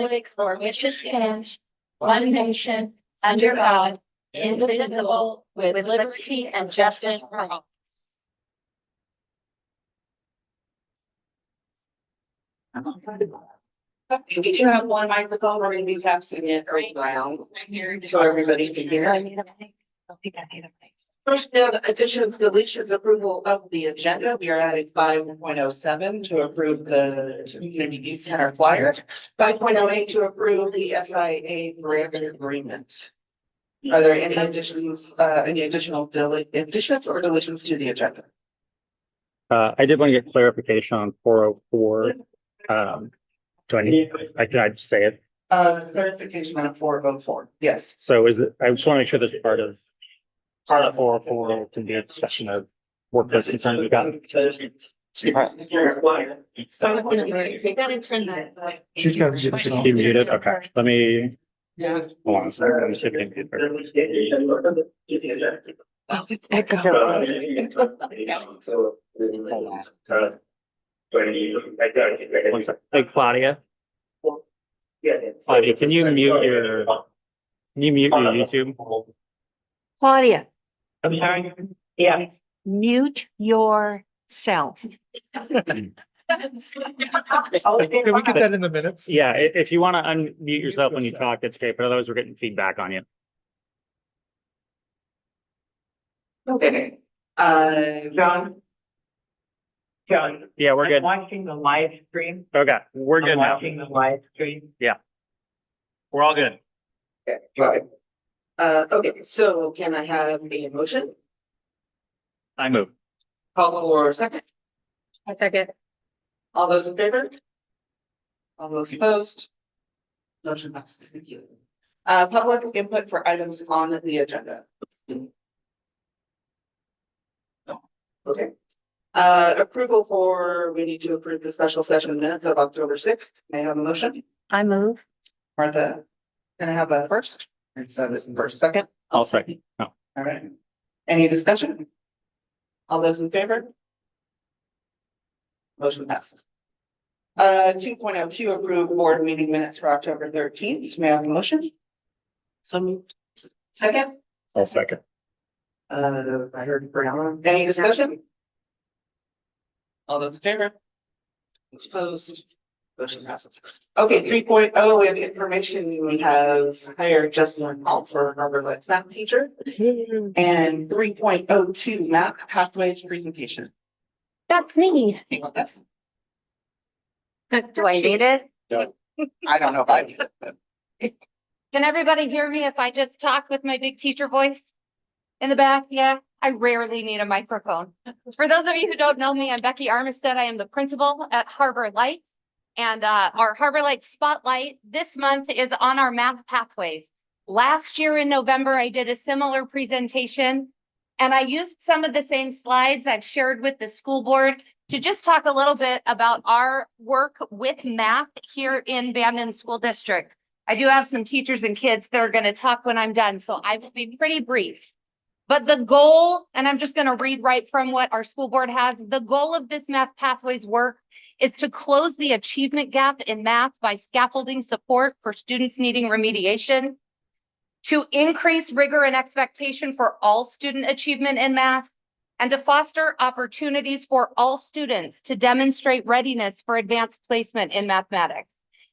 republic for which it stands, one nation, under God, indivisible, with liberty and justice for all. We do have one microphone. We're going to be passing it around so everybody can hear. First, we have additions, deletions, approval of the agenda. We are adding 5.07 to approve the community center flyer, 5.08 to approve the SIA grant agreement. Are there any additions, any additional additions or deletions to the agenda? I did want to get clarification on 404. Can I just say it? Clarification on 404. Yes. So is it, I just want to make sure that part of 404 can be a discussion of workplace concerns we've got. We gotta turn that. She's got to Should be muted. Okay, let me. Yeah. Hold on a second. Let me see if I can get her. One second. Hey, Claudia. Claudia, can you mute your YouTube? Claudia, I'm sorry. yeah, mute yourself. Can we get that in the minutes? Yeah, if you want to unmute yourself when you talk, that's great, but otherwise we're getting feedback on you. Okay. John. Yeah, we're good. Watching the live stream. Okay, we're good now. Watching the live stream. We're all good. Okay, right. Okay, so can I have a motion? I move. Call for a second. I second. All those in favor? All those opposed? Motion passes. Thank you. Public input for items on the agenda. No. Okay. Approval for, we need to approve the special session minutes of October 6th. May I have a motion? I move. Martha, can I have a first? So this is first, second. I'll second. No. All right. Any discussion? All those in favor? Motion passes. 2.02 approve board meeting minutes for October 13th. May I have a motion? So moved. Second? I'll second. I heard Brianna. Any discussion? All those in favor? Those opposed? Motion passes. Okay, 3.0, we have information. We have hired Justin Hall for Harbor Lights math teacher. And 3.02 math pathways presentation. That's me. That's- Do I need it? I don't know if I need it. Can everybody hear me if I just talk with my big teacher voice in the back? Yeah, I rarely need a microphone. For those of you who don't know me, I'm Becky Armistead. I am the principal at Harbor Lights. And our Harbor Lights Spotlight this month is on our math pathways. Last year in November, I did a similar presentation and I used some of the same slides I've shared with the school board to just talk a little bit about our work with math here in Bandon School District. I do have some teachers and kids that are going to talk when I'm done, so I will be pretty brief. But the goal, and I'm just going to read right from what our school board has, the goal of this math pathways work is to close the achievement gap in math by scaffolding support for students needing remediation, to increase rigor and expectation for all student achievement in math, and to foster opportunities for all students to demonstrate readiness for advanced placement in mathematics.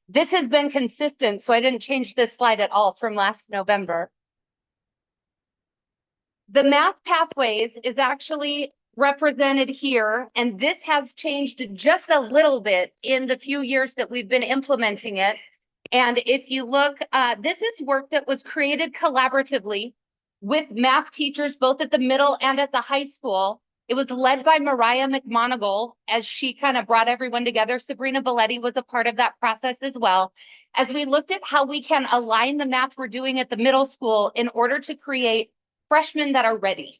This has been consistent, so I didn't change this slide at all from last November. The math pathways is actually represented here, and this has changed just a little bit in the few years that we've been implementing it. And if you look, this is work that was created collaboratively with math teachers, both at the middle and at the high school. It was led by Mariah McMonigal as she kind of brought everyone together. Sabrina Belletti was a part of that process as well. As we looked at how we can align the math we're doing at the middle school in order to create freshmen that are ready.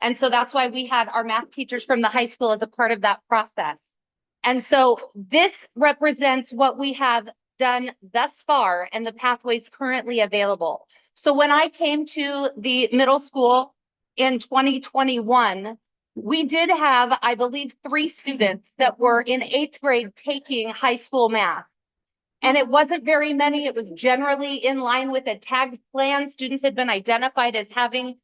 And so that's why we had our math teachers from the high school as a part of that process. And so this represents what we have done thus far and the pathways currently available. So when I came to the middle school in 2021, we did have, I believe, 3 students that were in 8th grade taking high school math. And it wasn't very many. It was generally in line with a tagged plan. Students had been identified as having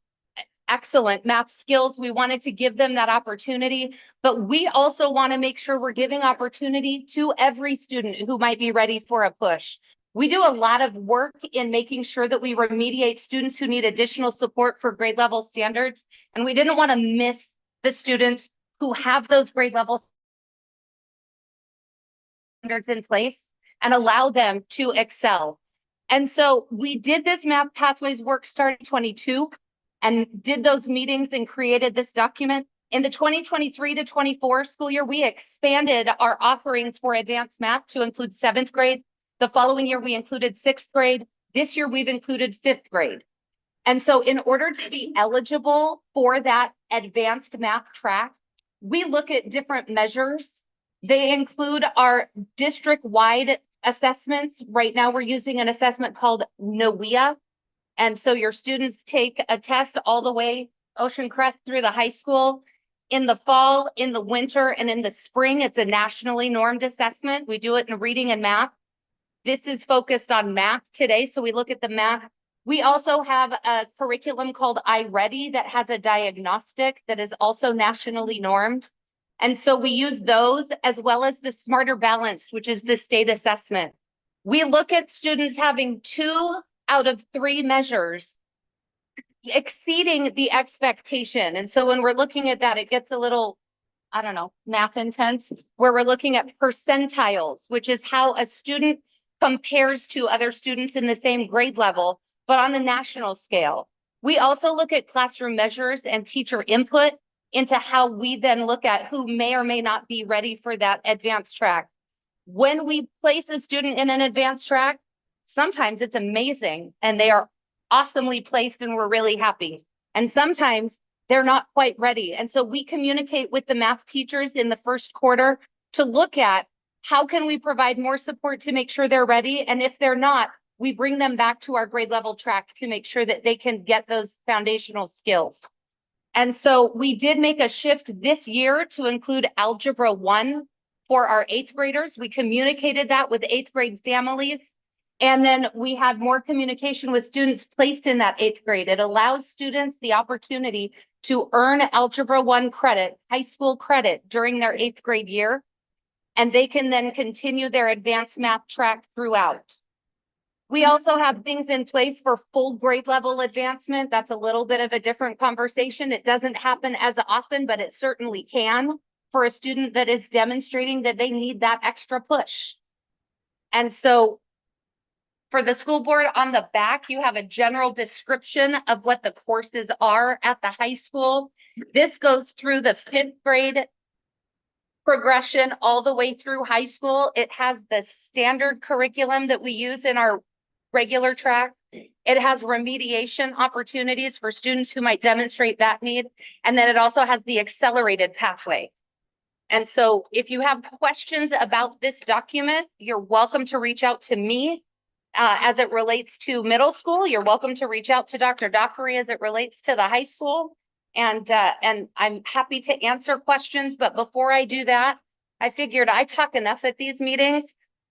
excellent math skills. We wanted to give them that opportunity, but we also want to make sure we're giving opportunity to every student who might be ready for a push. We do a lot of work in making sure that we remediate students who need additional support for grade level standards. And we didn't want to miss the students who have those grade level standards in place and allow them to excel. And so we did this math pathways work starting 22 and did those meetings and created this document. In the 2023 to 24 school year, we expanded our offerings for advanced math to include 7th grade. The following year, we included 6th grade. This year, we've included 5th grade. And so in order to be eligible for that advanced math track, we look at different measures. They include our district-wide assessments. Right now, we're using an assessment called NOEA. And so your students take a test all the way Ocean Crest through the high school. In the fall, in the winter, and in the spring, it's a nationally normed assessment. We do it in reading and math. This is focused on math today, so we look at the math. We also have a curriculum called iReady that has a diagnostic that is also nationally normed. And so we use those as well as the Smarter Balanced, which is the state assessment. We look at students having 2 out of 3 measures exceeding the expectation. And so when we're looking at that, it gets a little, I don't know, math intense, where we're looking at percentiles, which is how a student compares to other students in the same grade level, but on the national scale. We also look at classroom measures and teacher input into how we then look at who may or may not be ready for that advanced track. When we place a student in an advanced track, sometimes it's amazing and they are awesomely placed and we're really happy. And sometimes they're not quite ready. And so we communicate with the math teachers in the first quarter to look at how can we provide more support to make sure they're ready. And if they're not, we bring them back to our grade level track to make sure that they can get those foundational skills. And so we did make a shift this year to include Algebra 1 for our 8th graders. We communicated that with 8th grade families. And then we had more communication with students placed in that 8th grade. It allows students the opportunity to earn Algebra 1 credit, high school credit during their 8th grade year. And they can then continue their advanced math track throughout. We also have things in place for full grade level advancement. That's a little bit of a different conversation. It doesn't happen as often, but it certainly can for a student that is demonstrating that they need that extra push. And so for the school board on the back, you have a general description of what the courses are at the high school. This goes through the 5th grade progression all the way through high school. It has the standard curriculum that we use in our regular track. It has remediation opportunities for students who might demonstrate that need. And then it also has the accelerated pathway. And so if you have questions about this document, you're welcome to reach out to me as it relates to middle school. You're welcome to reach out to Dr. Dockery as it relates to the high school. And I'm happy to answer questions. But before I do that, I figured I talk enough at these meetings.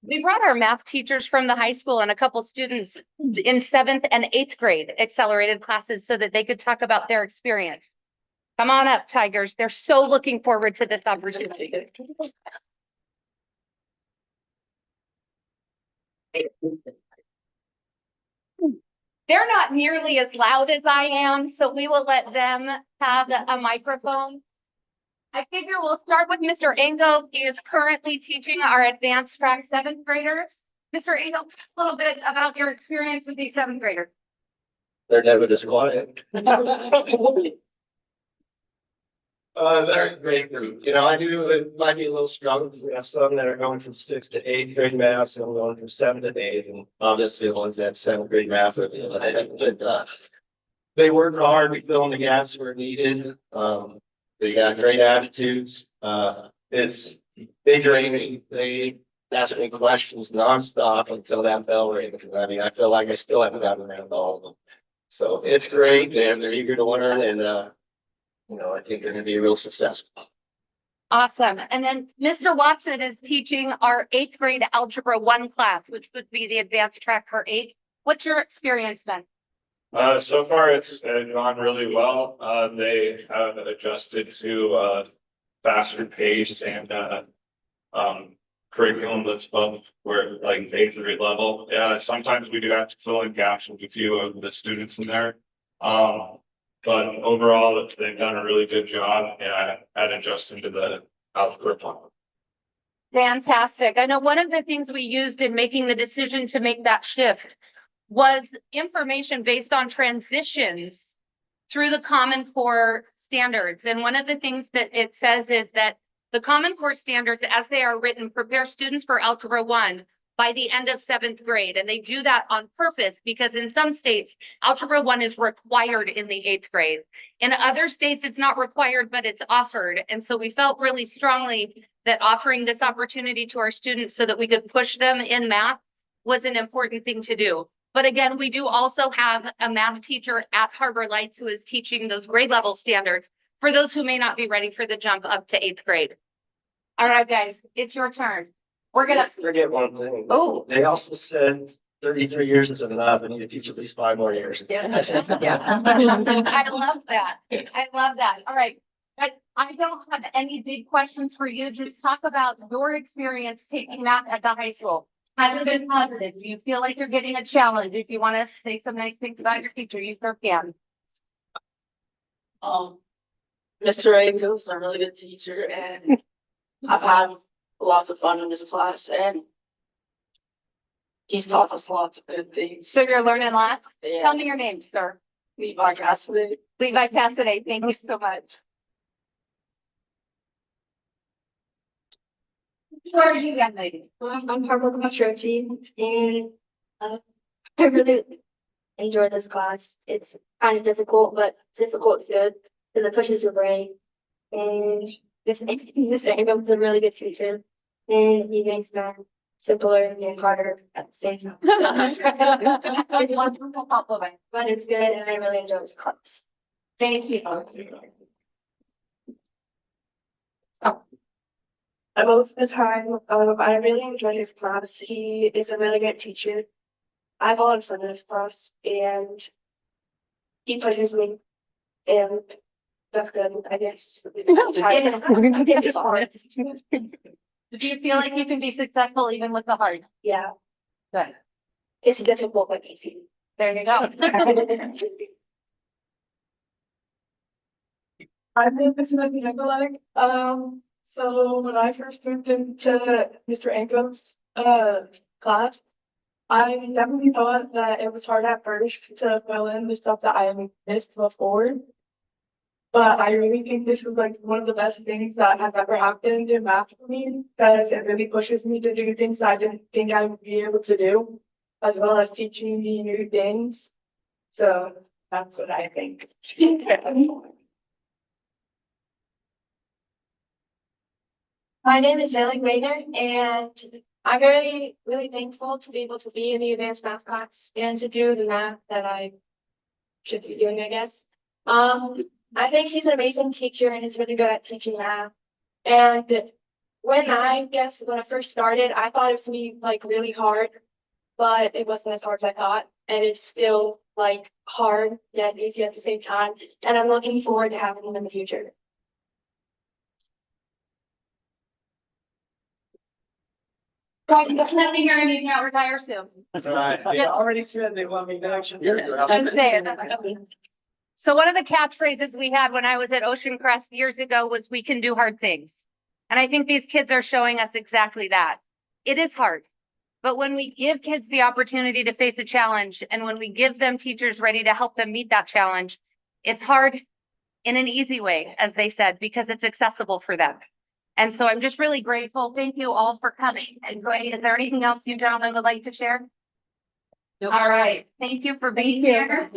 We brought our math teachers from the high school and a couple students in 7th and 8th grade accelerated classes so that they could talk about their experience. Come on up, Tigers. They're so looking forward to this opportunity. They're not nearly as loud as I am, so we will let them have a microphone. I figure we'll start with Mr. Engel. He is currently teaching our advanced track 7th graders. Mr. Engel, talk a little bit about your experience with these 7th graders. They're never this quiet. They're a great group. You know, it might be a little struggle because we have some that are going from 6th to 8th grade math, some going from 7th to 8th, and obviously the ones that 7th grade math are, they work hard. We fill in the gaps where needed. They got great attitudes. They drain me. They ask me questions nonstop until that bell rings. I mean, I feel like I still haven't gotten around to all of them. So it's great. They're eager to learn, and I think they're going to be real successful. Awesome. And then Mr. Watson is teaching our 8th grade Algebra 1 class, which would be the advanced track for 8. What's your experience been? So far it's gone really well. They have adjusted to faster pace and curriculum that's both where like 8th grade level. Yeah, sometimes we do have to fill in gaps with a few of the students in there. But overall, they've done a really good job at adjusting to the algebra plan. Fantastic. I know one of the things we used in making the decision to make that shift was information based on transitions through the Common Core standards. And one of the things that it says is that the Common Core standards, as they are written, prepare students for Algebra 1 by the end of 7th grade. And they do that on purpose because in some states, Algebra 1 is required in the 8th grade. In other states, it's not required, but it's offered. And so we felt really strongly that offering this opportunity to our students so that we could push them in math was an important thing to do. But again, we do also have a math teacher at Harbor Lights who is teaching those grade level standards for those who may not be ready for the jump up to 8th grade. All right, guys, it's your turn. We're gonna, Forget one thing. oh, They also said 33 years isn't enough. I need to teach at least 5 more years. I love that. I love that. All right. I don't have any big questions for you. Just talk about your experience taking math at the high school. Has it been positive? Do you feel like you're getting a challenge? If you want to say some nice things about your teacher, you sure can. Mr. Ago's a really good teacher and I've had lots of fun in his class and he's taught us lots of good things. So you're learning lots? Yeah. Tell me your name, sir. Levi Cassidy. Levi Cassidy. Thank you so much. Who are you, young lady? I'm Harvard Maturity and I really enjoy this class. It's kind of difficult, but difficult is good because it pushes your brain. And this Ingham is a really good teacher and he makes math simpler and harder at the same time. It's a wonderful compliment. But it's good and I really enjoy this class. Thank you. Most of the time, I really enjoy his class. He is a really good teacher. I have a lot of fun in his class and he pushes me and that's good, I guess. It is hard. Do you feel like you can be successful even with the hard? Yeah, Good. it's difficult but easy. There you go. I think this might be like, so when I first moved into Mr. Ankle's class, I definitely thought that it was hard at first to fill in the stuff that I missed before. But I really think this is like one of the best things that has ever happened in math for me, because it really pushes me to do things I didn't think I would be able to do, as well as teaching me new things. So that's what I think. My name is Ellie Rayner, and I'm really thankful to be able to be in the advanced math class and to do the math that I should be doing, I guess. I think he's an amazing teacher and he's really good at teaching math. And when I first started, I thought it was gonna be like really hard, but it wasn't as hard as I thought. And it's still like hard yet easy at the same time. And I'm looking forward to having him in the future. Right, definitely hearing you can't retire soon. That's right. They already said they want me next year. I'm saying. So one of the catchphrases we had when I was at Ocean Crest years ago was "we can do hard things." And I think these kids are showing us exactly that. It is hard, but when we give kids the opportunity to face a challenge and when we give them teachers ready to help them meet that challenge, it's hard in an easy way, as they said, because it's accessible for them. And so I'm just really grateful. Thank you all for coming and joining. Is there anything else you gentlemen would like to share? All right. Thank you for being here.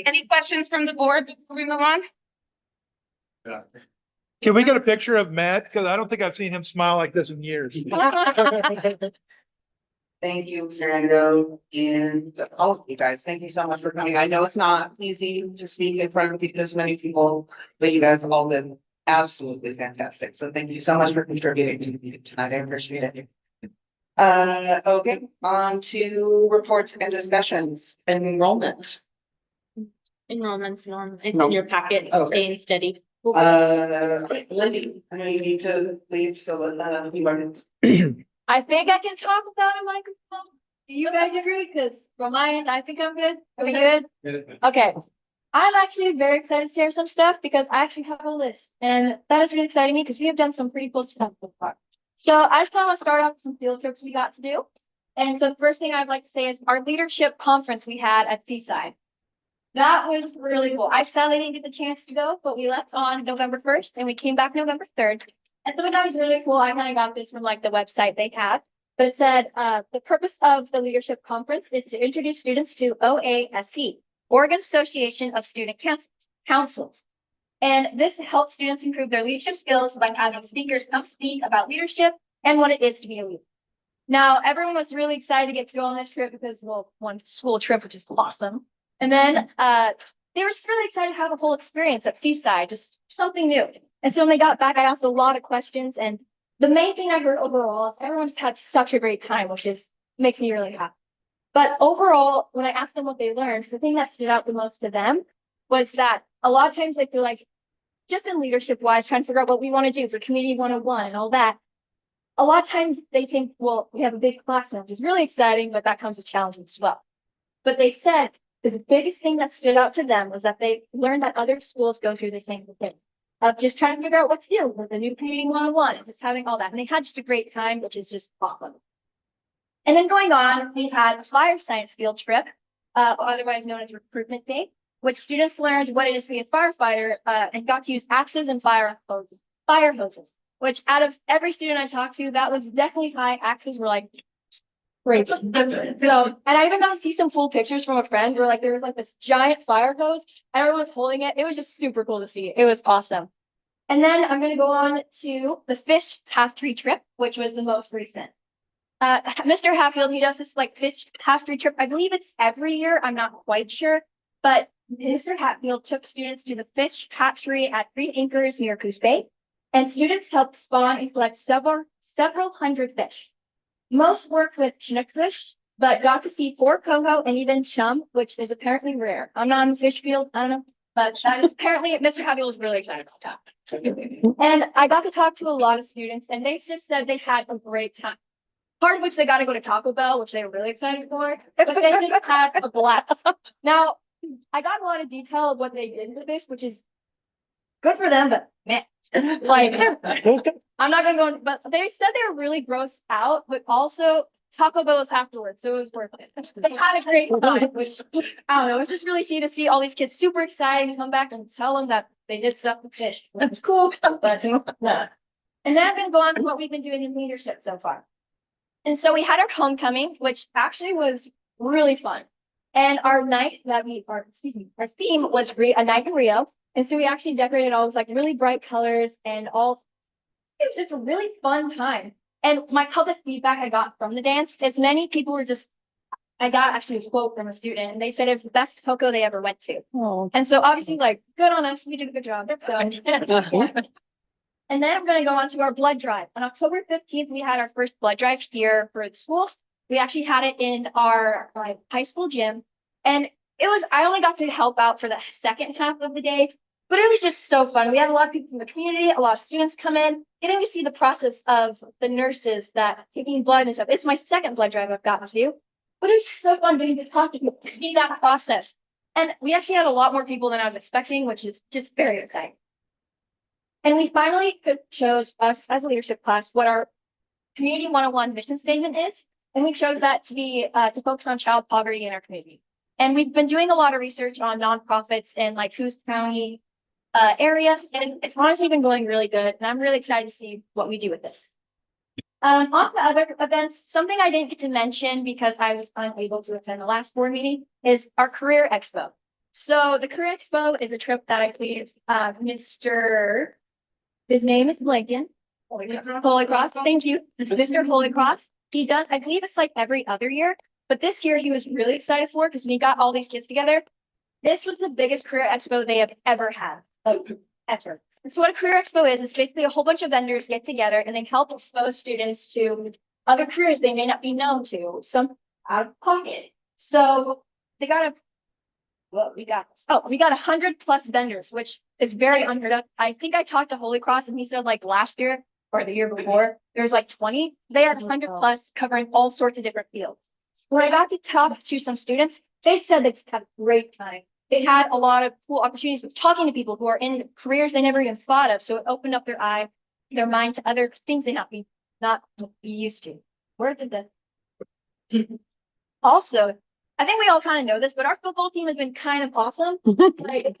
Any questions from the board before we move on? Can we get a picture of Matt? Because I don't think I've seen him smile like this in years. Thank you, Mr. Ango, and all of you guys. Thank you so much for coming. I know it's not easy to speak in front of this many people, but you guys have all been absolutely fantastic. So thank you so much for contributing to the meeting tonight. I appreciate it. Okay, on to reports and discussions. Enrollment. Enrollment's it's in your packet, Okay. staying steady. Lindy, I know you need to leave, so you are. I think I can talk without a microphone. Do you guys agree? Because from my end, I think I'm good. Are we good? Okay. I'm actually very excited to share some stuff because I actually have a list, and that is really exciting me because we have done some pretty cool stuff so far. So I just kind of want to start off with some field trips we got to do. And so the first thing I'd like to say is our leadership conference we had at Seaside. That was really cool. I sadly didn't get the chance to go, but we left on November 1st and we came back November 3rd. And so that was really cool. I kind of got this from like the website they have, but it said, the purpose of the leadership conference is to introduce students to OASC, Oregon Association of Student Councils. And this helps students improve their leadership skills by having speakers come speak about leadership and what it is to be a leader. Now, everyone was really excited to get to go on this trip because, well, one school trip, which is awesome. And then they were just really excited to have a whole experience at Seaside, just something new. And so when they got back, I asked a lot of questions. And the main thing I heard overall is everyone just had such a great time, which makes me really happy. But overall, when I asked them what they learned, the thing that stood out the most to them was that a lot of times they feel like, just in leadership wise, trying to figure out what we want to do for Community 101 and all that. A lot of times they think, well, we have a big class now, which is really exciting, but that comes with challenges as well. But they said the biggest thing that stood out to them was that they learned that other schools go through the same thing of just trying to figure out what to do with the new Community 101 and just having all that. And they had just a great time, which is just awesome. And then going on, we had a fire science field trip, otherwise known as Recruitment Day, which students learned what it is to be a firefighter and got to use axes and fire hoses, which out of every student I talked to, that was definitely high. Axes were like great. So, and I even got to see some cool pictures from a friend where like there was like this giant fire hose and everyone was holding it. It was just super cool to see. It was awesome. And then I'm going to go on to the fish hatchery trip, which was the most recent. Mr. Hatfield, he does this like fish hatchery trip. I believe it's every year. I'm not quite sure, but Mr. Hatfield took students to the fish hatchery at Green Acres near Coos Bay, and students helped spawn and collect several hundred fish. Most worked with Chinook fish, but got to see 4 coho and even chum, which is apparently rare. I'm not in the fish field, I don't know, but that is apparently Mr. Hatfield was really excited about that. And I got to talk to a lot of students, and they just said they had a great time. Part of which they got to go to Taco Bell, which they were really excited for, but they just had a blast. Now, I got a lot of detail of what they did to the fish, which is good for them, but man, like, I'm not gonna go, but they said they were really grossed out, but also Taco Bell was afterwards, so it was worth it. They had a great time, which, I don't know, it was just really neat to see all these kids super excited and come back and tell them that they did stuff with fish. That was cool, but yeah. And then I'm gonna go on to what we've been doing in leadership so far. And so we had our homecoming, which actually was really fun. And our theme was a night in Rio. And so we actually decorated all with like really bright colors and all. It was just a really fun time. And my public feedback I got from the dance is many people were just, I got actually a quote from a student and they said it was the best Coco they ever went to. Oh. And so obviously like, good on us, we did a good job. So. And then I'm going to go on to our blood drive. On October 15th, we had our first blood drive here for the school. We actually had it in our high school gym. And I only got to help out for the second half of the day, but it was just so fun. We had a lot of people from the community, a lot of students come in, getting to see the process of the nurses that taking blood and stuff. It's my second blood drive I've gotten to, but it was so fun getting to talk to people, to see that process. And we actually had a lot more people than I was expecting, which is just very exciting. And we finally chose us as a leadership class what our Community 101 mission statement is. And we chose that to be to focus on child poverty in our community. And we've been doing a lot of research on nonprofits in like Coos County area. And it's honestly been going really good. And I'm really excited to see what we do with this. On to other events, something I didn't get to mention because I was unable to attend the last board meeting is our Career Expo. So the Career Expo is a trip that I believe his name is Lincoln. Holy Cross, thank you. Mr. Holy Cross He does, I believe it's like every other year, but this year he was really excited for it because we got all these kids together. This was the biggest career expo they have ever had, like ever. So what a career expo is basically a whole bunch of vendors get together and they help expose students to other careers they may not be known to, some out of pocket. So they got we got 100+ vendors, which is very unheard of. I think I talked to Holy Cross and he said like last year or the year before, there's like 20. They had 100+ covering all sorts of different fields. When I got to talk to some students, they said they just had a great time. They had a lot of cool opportunities with talking to people who are in careers they never even thought of. So it opened up their mind to other things they not be used to. Where did that? Also, I think we all kind of know this, but our football team has been kind of awesome. Like,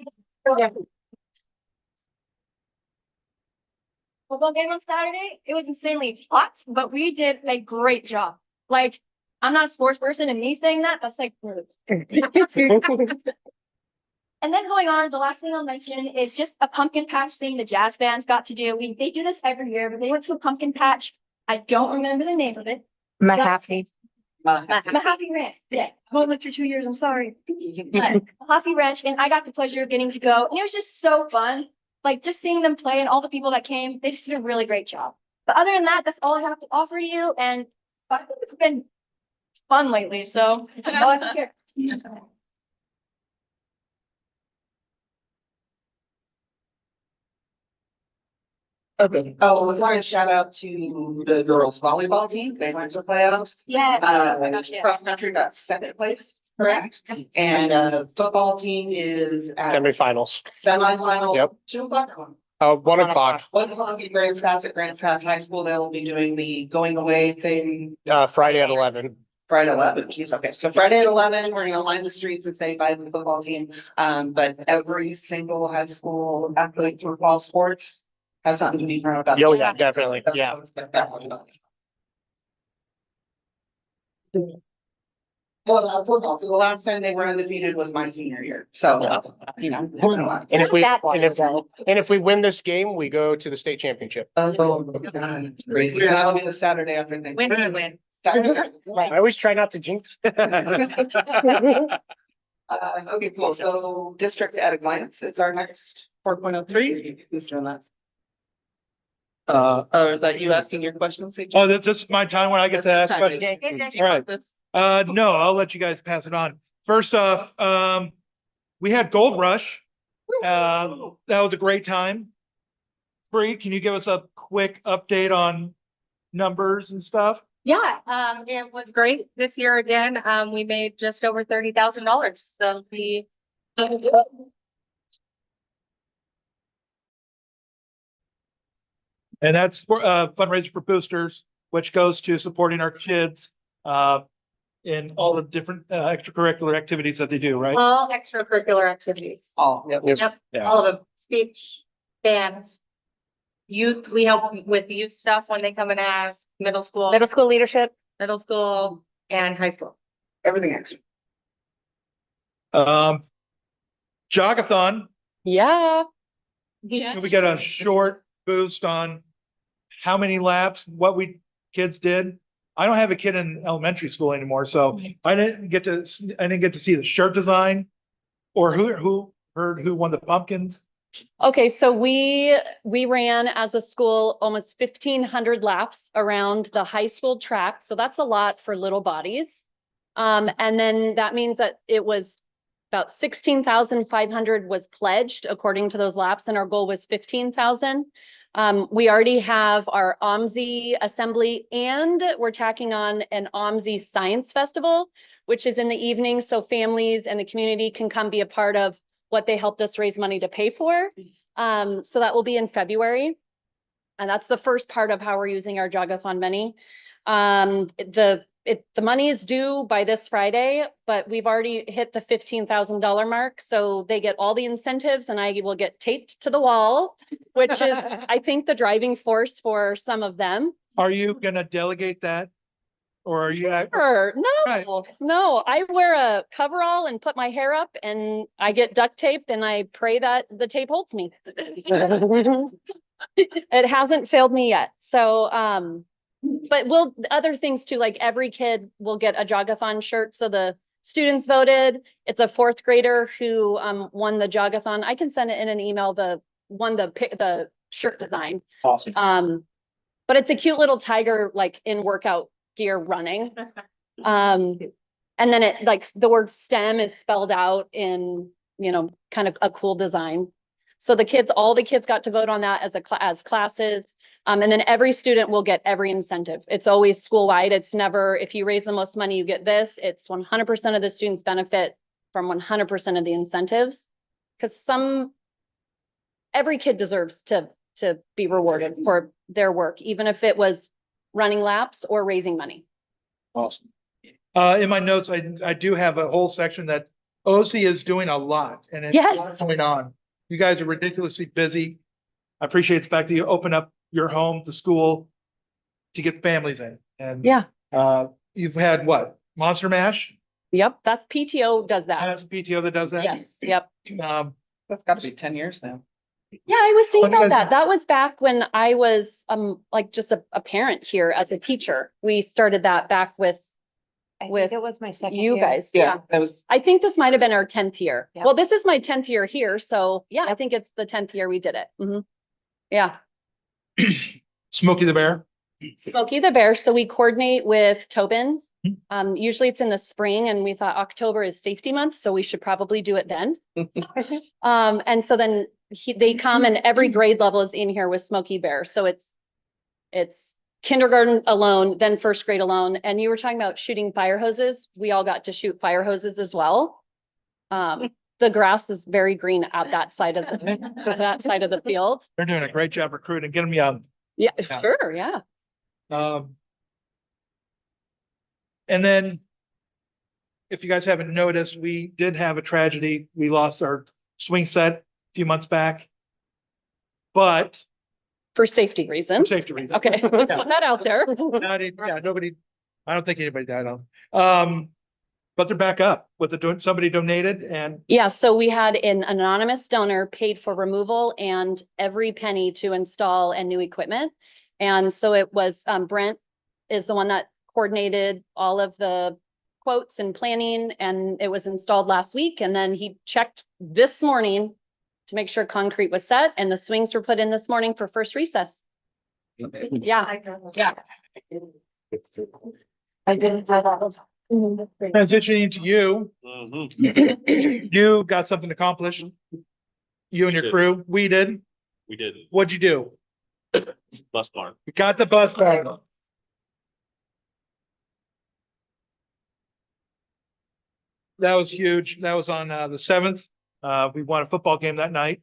football game on Saturday, it was insanely hot, but we did a great job. Like, I'm not a sports person, and me saying that's like rude. And then going on, the last thing I'll mention is just a pumpkin patch thing the jazz band got to do. They do this every year, but they went to a pumpkin patch. I don't remember the name of it. Mahaffey. Mahaffey Ranch. Yeah, I went for 2 years. I'm sorry. Mahaffey Ranch, and I got the pleasure of getting to go, and it was just so fun. Like just seeing them play and all the people that came, they just did a really great job. But other than that, that's all I have to offer to you. And I think it's been fun lately, so I'll have to share. Okay. Oh, we want to shout out to the girls volleyball team. They went to playoffs. Yeah. Cross country got second place, correct? And football team is at Semifinals. semifinals. Yep. 2 o'clock. 1 o'clock, 1 o'clock at Grants Pass at Grants Pass High School. They'll be doing the going away thing Friday at 11. Friday 11. Okay, so Friday at 11, we're gonna line the streets and say bye to the football team. But every single high school athlete for fall sports has something to be proud about. Oh, yeah, definitely. Yeah. Well, football, so the last time they were undefeated was my senior year, so, you know. And if we, That long and if, ago. and if we win this game, we go to the state championship. Crazy, that'll be the Saturday after things. Win. Saturday. I always try not to jinx. Okay, cool, so district at a glance, it's our next 4.03. Who's doing that? Is that you asking your question? Oh, this is my time when I get to ask questions. All right. No, I'll let you guys pass it on. First off, we had Gold Rush. That was a great time. Bree, can you give us a quick update on numbers and stuff? Yeah, it was great this year again. We made just over $30,000. So And that's for fundraiser for boosters, which goes to supporting our kids in all the different extracurricular activities that they do, right? all extracurricular activities. Oh, Yep, Yeah. all of them, speech, band. Youth, we help with youth stuff when they come and ask, middle school leadership, middle school and high school. everything extra. Jogathon, Yeah. can we get a short boost on how many laps, what we kids did? I don't have a kid in elementary school anymore, so I didn't get to see the shirt design or who won the pumpkins. Okay, so we ran as a school almost 1,500 laps around the high school track. So that's a lot for little bodies. And then that means that it was about 16,500 was pledged according to those laps, and our goal was 15,000. We already have our OMSI assembly, and we're tacking on an OMSI science festival, which is in the evening, so families and the community can come be a part of what they helped us raise money to pay for. So that will be in February. And that's the first part of how we're using our Jogathon money. The money is due by this Friday, but we've already hit the $15,000 mark. So they get all the incentives and I will get taped to the wall, which is, I think, the driving force for some of them. Are you gonna delegate that? Or are you? Sure. Right. No, I wear a coverall and put my hair up and I get duct taped and I pray that the tape holds me. It hasn't failed me yet. So, but other things too, like every kid will get a jogathon shirt. So the students voted. It's a fourth grader who won the jogathon. I can send it in an email, the shirt design. Awesome. But it's a cute little tiger, like in workout gear running. And then it like the word STEM is spelled out in, kind of a cool design. So all the kids got to vote on that as classes. And then every student will get every incentive. It's always school-wide. It's never, if you raise the most money, you get this. It's 100% of the students benefit from 100% of the incentives. Because every kid deserves to be rewarded for their work, even if it was running laps or raising money. Awesome. In my notes, I do have a whole section that OC is doing a lot and it's Yes. a lot going on. You guys are ridiculously busy. I appreciate the fact that you open up your home, the school to get families in. And Yeah. You've had what? Monster Mash? Yep. That's PTO does that. That's PTO that does that? Yes. Yep. That's gotta be 10 years now. Yeah, I was thinking Well, you about guys- that. That was back when I was like just a parent here as a teacher. We started that back with It was my second you year. guys. Yeah, that was, I think this might have been our 10th year. Yep. Well, this is my 10th year here. So yeah, I think it's the 10th year we did it. Yeah. Smokey the Bear? Smokey the Bear. So we coordinate with Tobin. Hmm. Usually it's in the spring and we thought October is safety month, so we should probably do it then. And so then they come and every grade level is in here with Smokey Bear. So it's kindergarten alone, then first grade alone. And you were talking about shooting fire hoses. We all got to shoot fire hoses as well. The grass is very green at that side of the field. They're doing a great job recruiting, getting them young. Yeah, Yeah. sure. Yeah. And then if you guys haven't noticed, we did have a tragedy. We lost our swing set a few months back. But For safety for reasons. safety reasons. Okay, let's put that out there. Nobody, I don't think anybody died on. But they're back up with somebody donated and Yeah, so we had an anonymous donor paid for removal and every penny to install and new equipment. And so it was, Brent is the one that coordinated all of the quotes and planning, and it was installed last week. And then he checked this morning to make sure concrete was set and the swings were put in this morning for first recess. Yeah. Yeah. I didn't know that. transitioning to you. You got something accomplished. You and your did. crew, we did. We did What'd you do? bus barn. We got the bus back. That was huge. That was on the 7th. We won a football game that night,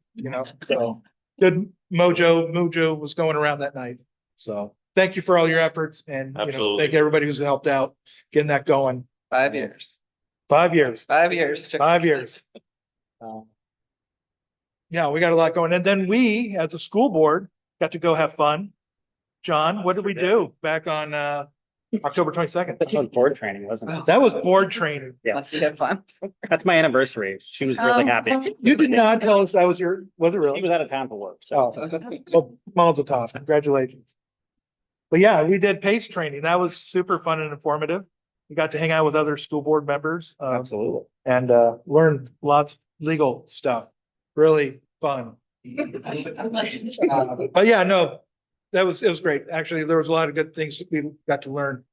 so good mojo was going around that night. So thank you for all your efforts and, Absolutely. thank everybody who's helped out getting that going. 5 years. 5 years. 5 years. 5 years. Yeah, we got a lot going. And then we, as a school board, got to go have fun. John, what did we do back on October 22nd? That was board training, wasn't it? That was board training. Yeah. Must have fun. That's my anniversary. She was really happy. You did not tell us that was was it She really? was out of town for work, so. Oh, well, Mazel tov, congratulations. But yeah, we did PACE training. That was super fun and informative. We got to hang out with other school board members. Absolutely. And learn lots of legal stuff. Really fun. But yeah, no, it was great. Actually, there was a lot of good things that we got to learn.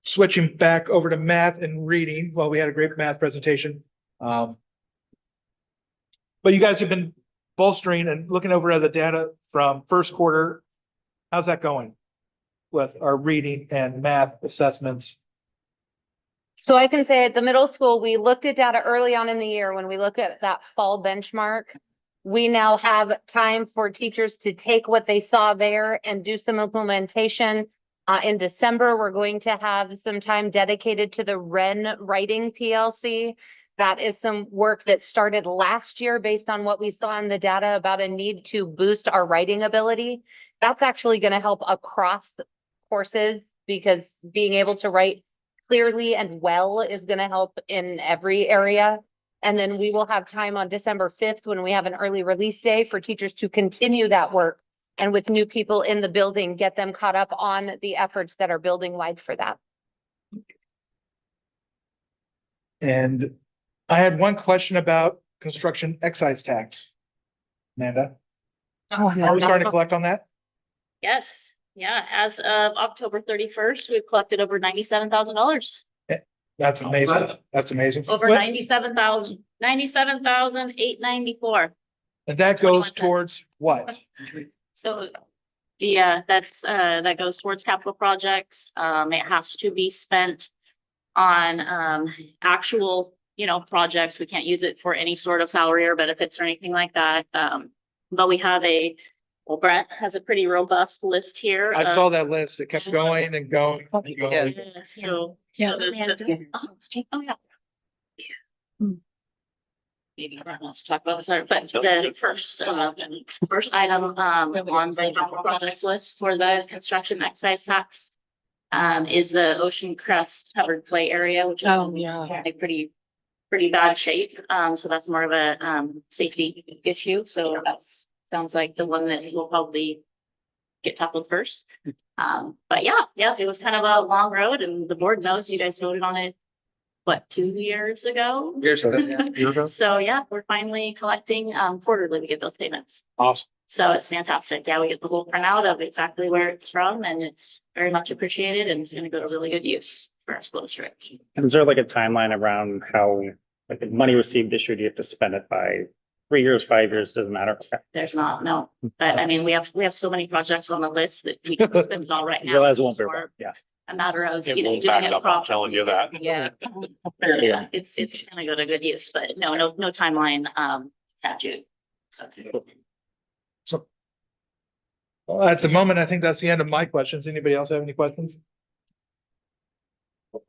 Switching back over to math and reading, well, we had a great math presentation. But you guys have been bolstering and looking over at the data from first quarter. How's that going with our reading and math assessments? So I can say at the middle school, we looked at data early on in the year when we look at that fall benchmark. We now have time for teachers to take what they saw there and do some implementation. In December, we're going to have some time dedicated to the Ren Writing PLC. That is some work that started last year based on what we saw in the data about a need to boost our writing ability. That's actually going to help across courses because being able to write clearly and well is going to help in every area. And then we will have time on December 5th when we have an early release day for teachers to continue that work. And with new people in the building, get them caught up on the efforts that are building wide for that. And I had one question about construction excise tax. Amanda, Oh, are we starting to collect on that? Yes, yeah, as of October 31st, we've collected over $97,000. That's amazing. That's amazing. Over What- 97,000, 97,894. And that goes 21 cents. towards what? So that goes towards capital projects. It has to be spent on actual, projects. We can't use it for any sort of salary or benefits or anything like that. But we have Brent has a pretty robust list here. I saw that list. It kept going and going. and going. Yeah, so. Yeah. so oh, yeah. Maybe Brent wants to talk about this, but the first item on the capital projects list for the construction excise tax is the Ocean Crest covered play area, which is in a pretty bad shape. So that's more of a safety issue. So sounds like the one that will probably get tackled first. But yeah, it was kind of a long road, and the board knows you guys voted on it, what, 2 years ago? Years ago. So yeah, we're finally collecting quarterly. We get those payments. Awesome. So it's fantastic. Yeah, we get the whole printout of exactly where it's from, and it's very much appreciated, and it's going to go to really good use for our school district. And is there like a timeline around how, like, the money received this year, do you have to spend it by 3 years, 5 years, doesn't matter? Okay. There's not, no, but I mean, we have so many projects on the list that we can spend it all right now. Realize it won't It's be, more yeah. a matter of, It doing won't back it up, I'm properly. telling you that. Yeah. Yeah. It's gonna go to good use, but no timeline, statute. So. Well, at the moment, I think that's the end of my questions. Anybody else have any questions? All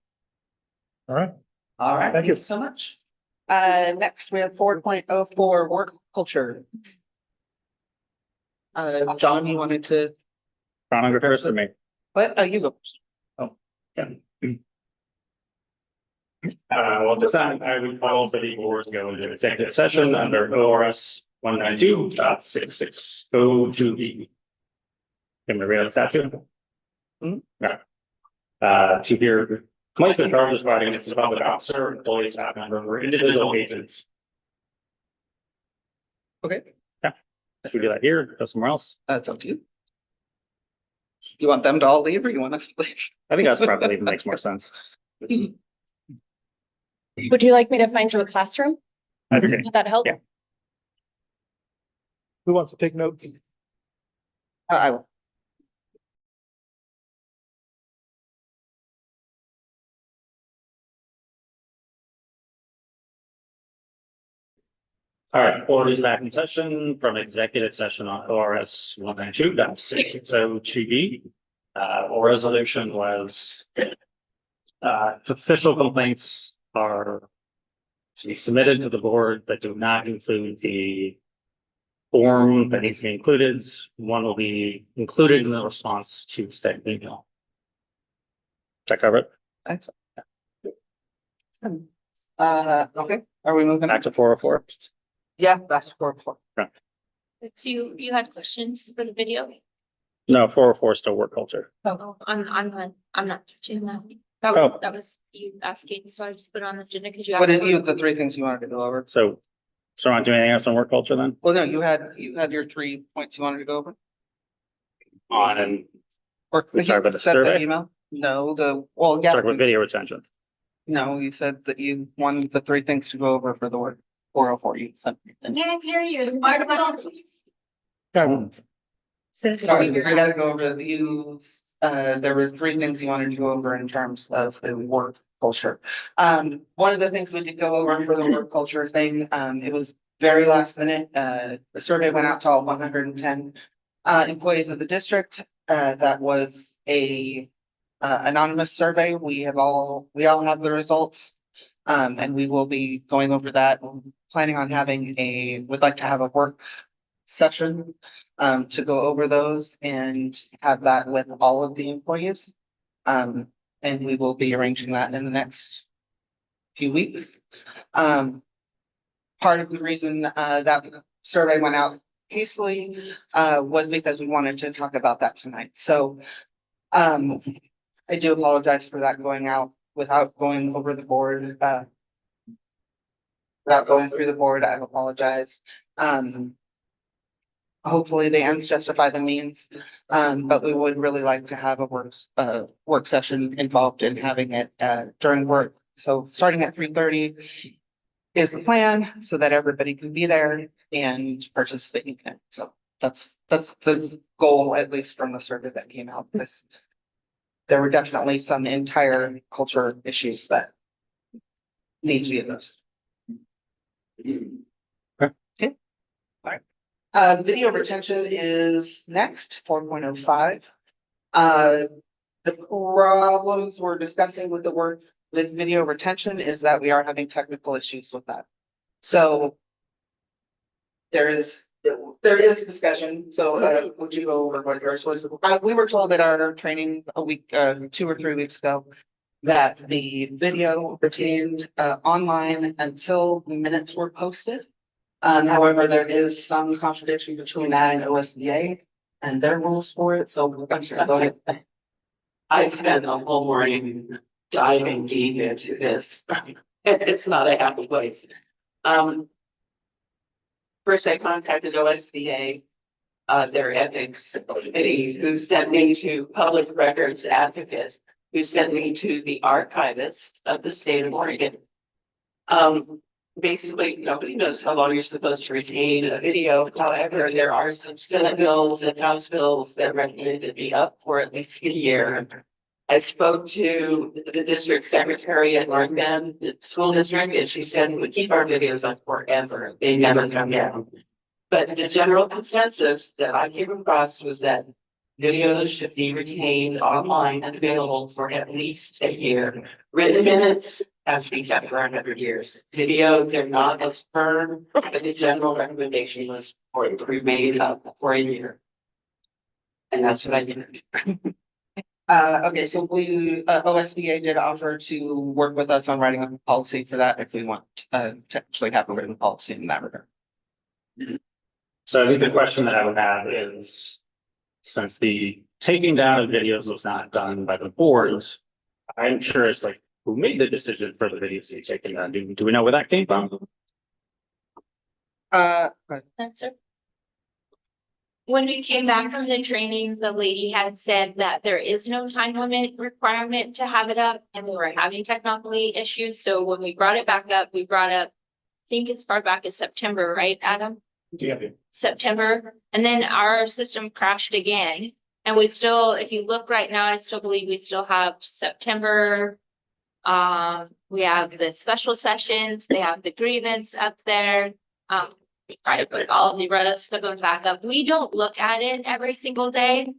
right. All right, Thank thank you you. so much. Next we have 4.04 work culture. John, you wanted to, Ron, I'll go first for me. what? Oh, you go first. Well, this time I would call for the board to go into executive session under ORS 192.6602B. Can we read the statute? Mhm. Yeah. To hear complaints and charges fighting against a public officer, employee, staff member, or individual agents. Okay, If we do that here, go somewhere else. that's up to you. You want them to all leave or you want us to leave? I think that's probably makes more sense. Would you like me to find you a classroom? Okay. Would that help? Yeah. Who wants to take notes? I will. All right, board is back in session from executive session on ORS 192.6602B. Or resolution was official complaints are to be submitted to the board that do not include the form that needs to be included. One will be included in the response to said email. Check cover it. Excellent. Okay, are we moving Back to 404. Yeah, that's 4.04. So you had questions for the video? No, 404 is still work culture. Oh, I'm not touching that. Oh. That was you asking, so I just put it on the agenda because you What asked. did you, the three things you wanted to go over? So I'm not doing anything else on work culture then? Well, no, you had your 3 points you wanted to go over? On, Or We talked about the sent survey? email? No, well, yeah, talk about video retention. no, you said that you wanted the 3 things to go over for the work 404 you sent. me. Can't hear you. Sorry, we gotta go over there were 3 things you wanted to go over in terms of the work culture. One of the things we did go over for the work culture thing, it was very last minute. The survey went out to all 110 employees of the district. That was a anonymous survey. We all have the results. And we will be going over that. We're planning on would like to have a work session to go over those and have that with all of the employees. And we will be arranging that in the next few weeks. part of the reason, that survey went out hastily, was because we wanted to talk about that tonight. So, I do apologize for that going out without going over the board, without going through the board. I apologize. Hopefully the ends justify the means, but we would really like to have a work session involved in having it, during work. So starting at 3:30 is the plan, so that everybody can be there and participate in it. So that's the goal, at least from the survey that came out. There were definitely some entire culture issues that need to be addressed. Okay. All right. Video retention is next, 4.05. The problems we're discussing with with video retention is that we are having technical issues with that. So there is discussion. So, would you go over what yours was? We were told at our training a week, 2 or 3 weeks ago, that the video retained, online until minutes were posted. However, there is some contradiction between that and OSBA and their rules for it. So I'm sorry, go ahead. I spent a whole morning diving deep into this. It's not a happy place. First I contacted OSBA, their ethics committee, who sent me to Public Records Advocate, who sent me to the archivist of the state of Oregon. Basically, nobody knows how long you're supposed to retain a video. However, there are some Senate bills and House bills that recommend it be up for at least a year. I spoke to the district secretary at North Bend School District, and she said we keep our videos up forever. They never come down. But the general consensus that I came across was that videos should be retained online and available for at least a year. Written minutes have to be kept for 100 years. Video, they're not as firm, but the general recommendation was for it to be made up for a year. And that's what I did. Okay, so OSBA did offer to work with us on writing a policy for that if we want, to actually have a written policy in that regard. So I think the question that I would have is, since the taking down of videos was not done by the board, I'm curious, like, who made the decision for the videos to be taken down? Do we know where that came from? Answer. When we came back from the training, the lady had said that there is no time limit requirement to have it up, and we were having technically issues. So when we brought it back up, we brought up, I think as far back as September, right, Adam? Yeah. September, and then our system crashed again. And we still, if you look right now, I still believe we still have September. We have the special sessions, they have the grievance up there. We try to put all of the rest of them back up. We don't look at it every single day.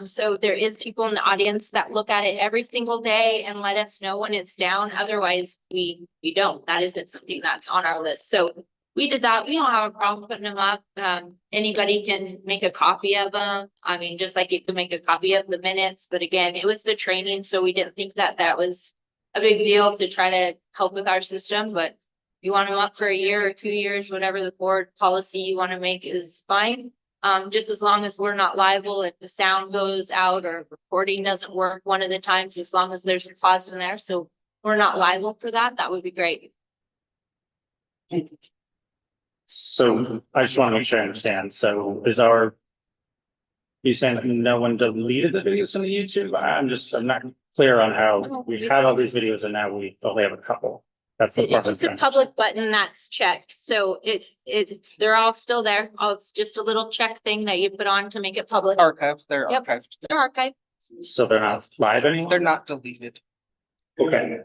So there is people in the audience that look at it every single day and let us know when it's down. Otherwise, we don't. That isn't something that's on our list. So we did that. We don't have a problem putting them up. Anybody can make a copy of them. I mean, just like you can make a copy of the minutes. But again, it was the training, so we didn't think that that was a big deal to try to help with our system. But if you want them up for a year or 2 years, whatever the board policy you want to make is fine. Just as long as we're not liable if the sound goes out or recording doesn't work one of the times, as long as there's a clause in there. So we're not liable for that. That would be great. So I just want to make sure I understand. So you saying that no one deleted the videos from the YouTube? I'm not clear on how we had all these videos and now we only have a couple. That's the It's just a public button that's checked. So they're all still there. Oh, it's just a little check thing that you put on to make it public. Archived, they're Yep. archived. They're archived. So they're not live anymore? They're not deleted. Okay.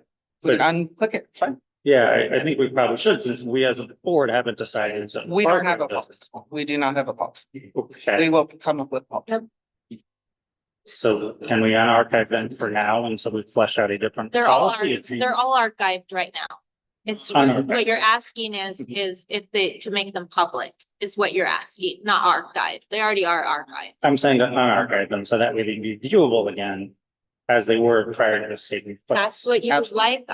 Click it, it's fine. Yeah, I think we probably should, since we as a board haven't decided. So We don't have a policy. We do not have a policy. Okay, We will come up with policy. so can we unarchive them for now until we flesh out a different They're all policy? they're all archived right now. It's Unarchived. what you're asking is if to make them public is what you're asking, not archived. They already are archived. I'm saying to unarchive them so that way they'd be viewable again as they were prior to this taking place. That's what you would like.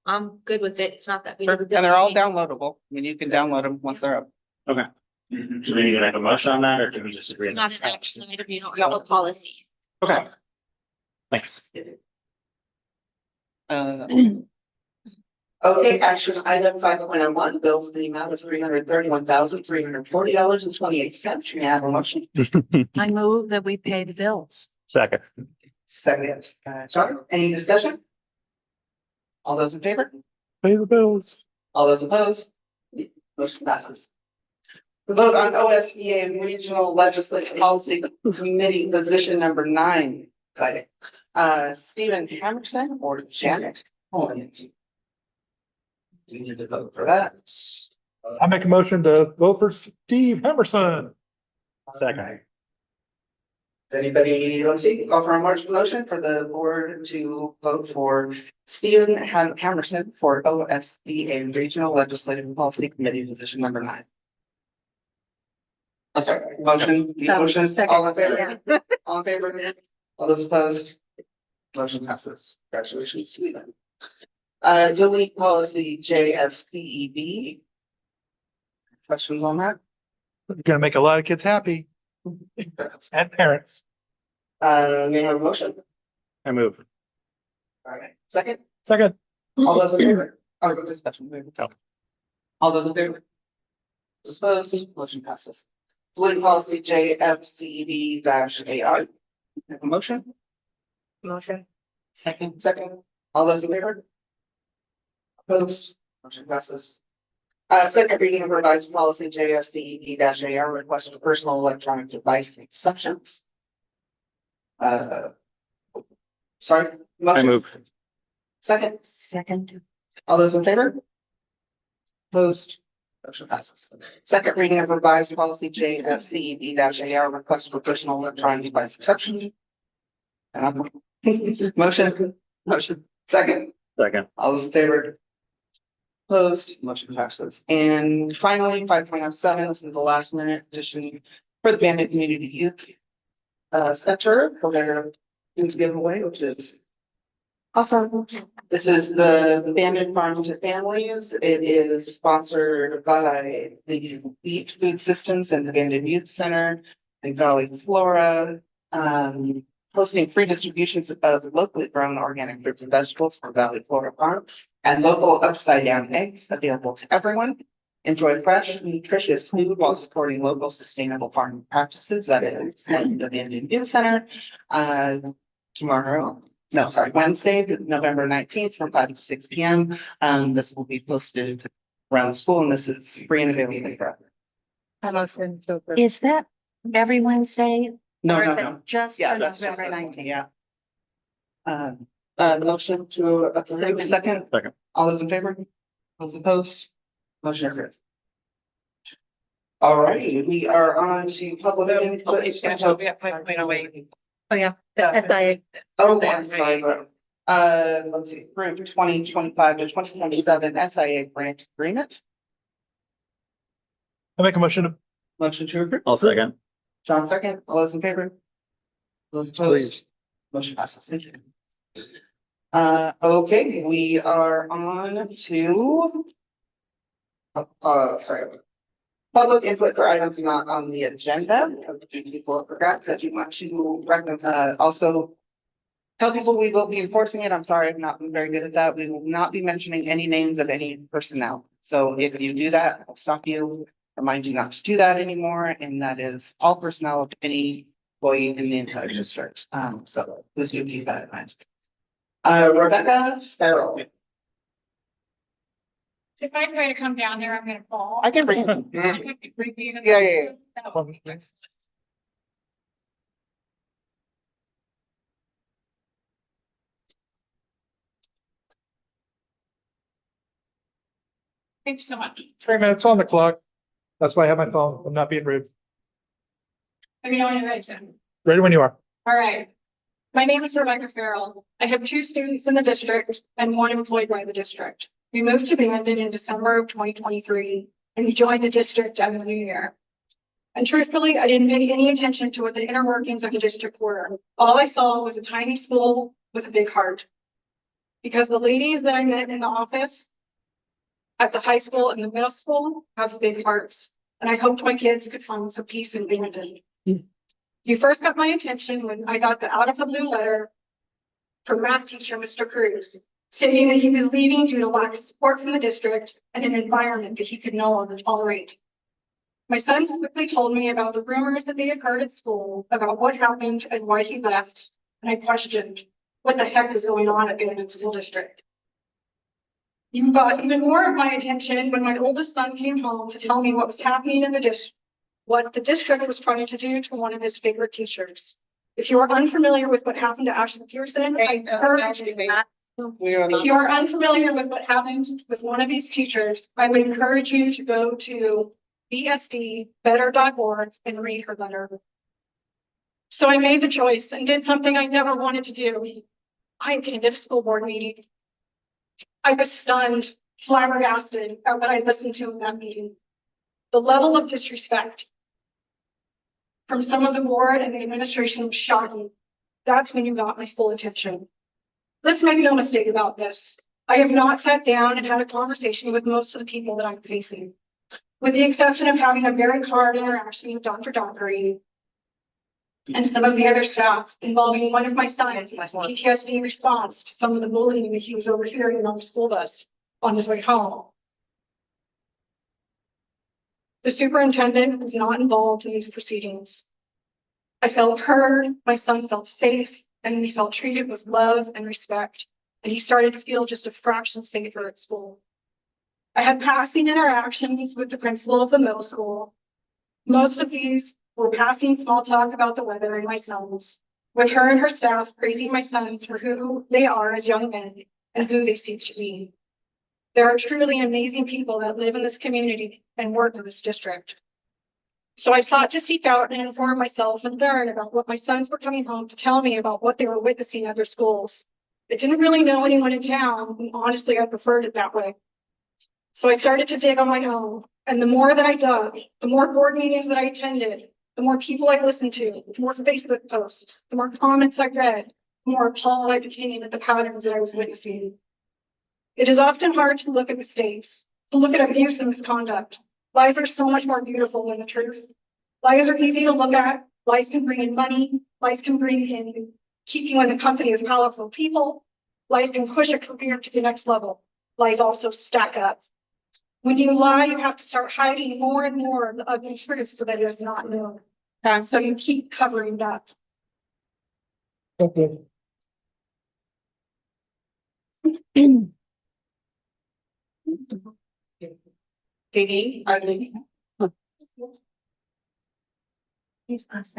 I'm good with it. It's not that big Sure. of a And deal. they're all downloadable. I mean, you can download them once they're up. Okay. Do we need to make a motion on that, or do we just agree? Not an action item, you don't have a policy. Okay. Thanks. Okay, action item 5.01, bills in the amount of $331,340.28. May I have a motion? I move that we pay the bills. Second. Second, John, any discussion? All those in favor? Pay the bills. All those opposed? Motion passes. The vote on OSBA Regional Legislative Policy Committee position number 9. Exciting. Stephen Hamerson or Janet Holland? You need to vote for that. I make a motion to vote for Steve Emerson. Second. Does anybody, let's see, call for a motion for the board to vote for Stephen Hamerson for OSBA Regional Legislative Policy Committee position number 9. I'm sorry, motion, all in favor? All in favor? All those opposed? Motion passes. Congratulations, Stephen. Delete policy JFCEB. Questions on that? You're gonna make a lot of kids happy and parents. May I have a motion? I move. All right, second, Second. all those in favor? Oh, go discussion. Oh. All those in favor? Disposed, motion passes. Delete policy JFCEB-AR. Have a motion? Motion. Second. Second, all those in favor? Opposed, motion passes. Second reading of revised policy JFCEB-AR, request for personal electronic device exceptions. Sorry. I Motion. move. Second, Second. all those in favor? Opposed, motion passes. Second reading of revised policy JFCEB-AR, request for personal electronic device exception. Motion. Second, Second. all those in favor? Opposed, motion passes. And finally, 5.07, this is the last minute addition for the Bandit Community Youth Center for their youth giveaway, which is awesome. This is the Bandit Farm to Families. It is sponsored by the Beat Food Systems and the Bandit Youth Center and Valley Flora. Hosting free distributions of locally grown organic fruits and vegetables from Valley Flora Farm and local upside down eggs available to everyone. Enjoy fresh, nutritious food while supporting local sustainable farming practices. That is at the Bandit Youth Center. Wednesday, November 19th from 5 to 6 p.m. This will be posted around the school and this is free and available for everyone. Is that every Wednesday? No, Or is no, it no. Just Yeah, for that's November just- 19th? Yeah. Motion to approve, second. Second. All those in favor? Those opposed? Motion approved. All righty, we are on to public input. Oh, yeah, the SIA. Oh, I'm sorry, but, let's see, approve 2025 to 2027 SIA grant agreement. I make a motion. Motion to approve. I'll second. John second, all those in favor? Those opposed? Motion passes. Thank you. Okay, we are on to. Sorry. Public input for items not on the agenda. People forgot that you want to also. Tell people we will be enforcing it. I'm sorry, I've not been very good at that. We will not be mentioning any names of any personnel. So if you do that, I'll stop you. Remind you not to do that anymore, and that is all personnel of any employee in the entire district. So please do keep that in mind. Rebecca Farrell. If I try to come down there, I'm gonna fall. I can bring you. Yeah. Thank you so much. 3 minutes on the clock. That's why I have my phone. I'm not being rude. Let me know when you're ready, Tim. Ready when you are. All right. My name is Rebecca Farrell. I have 2 students in the district and 1 employed by the district. We moved to Bandon in December of 2023 and we joined the district in the new year. And truthfully, I didn't pay any attention to what the inner workings of the district were. All I saw was a tiny school with a big heart. because the ladies that I met in the office at the high school and the middle school have big hearts. And I hoped my kids could find some peace in Abingdon. You first got my attention when I got the out of the blue letter from math teacher, Mr. Cruz, stating that he was leaving due to lack of support from the district and an environment that he could no longer tolerate. My sons quickly told me about the rumors that they had heard at school about what happened and why he left, and I questioned what the heck was going on at Abingdon School District. You got even more of my attention when my oldest son came home to tell me what was happening in the district, what the district was trying to do to one of his favorite teachers. If you are unfamiliar with what happened to Ashley Pearson, I encourage you. If you are unfamiliar with what happened with one of these teachers, I would encourage you to go to bsdbetter.org and read her letter. So I made the choice and did something I never wanted to do. I attended a school board meeting. I was stunned, flabbergasted at what I listened to in that meeting. The level of disrespect from some of the board and the administration was shocking. That's when you got my full attention. Let's make no mistake about this. I have not sat down and had a conversation with most of the people that I'm facing, with the exception of having a very hard interaction with Dr. Dockery and some of the other staff involving one of my sons' PTSD response to some of the bullying that he was overhearing on the school bus on his way home. The superintendent was not involved in these proceedings. I felt heard, my son felt safe, and we felt treated with love and respect, and he started to feel just a fraction safer at school. I had passing interactions with the principal of the middle school. Most of these were passing small talk about the weather and my sons, with her and her staff praising my sons for who they are as young men and who they seek to be. There are truly amazing people that live in this community and work in this district. So I sought to seek out and inform myself and learn about what my sons were coming home to tell me about what they were witnessing at their schools. I didn't really know anyone in town, and honestly, I preferred it that way. So I started to dig on my own, and the more that I dug, the more board meetings that I attended, the more people I listened to, the more Facebook posts, the more comments I read, the more appalled I became at the patterns that I was witnessing. It is often hard to look at mistakes, to look at abuse and misconduct. Lies are so much more beautiful than the truth. Lies are easy to look at. Lies can bring in money. Lies can bring in keep you in the company of powerful people. Lies can push a career to the next level. Lies also stack up. When you lie, you have to start hiding more and more of the truth so that it is not known. So you keep covering it up. Okay. Katie, and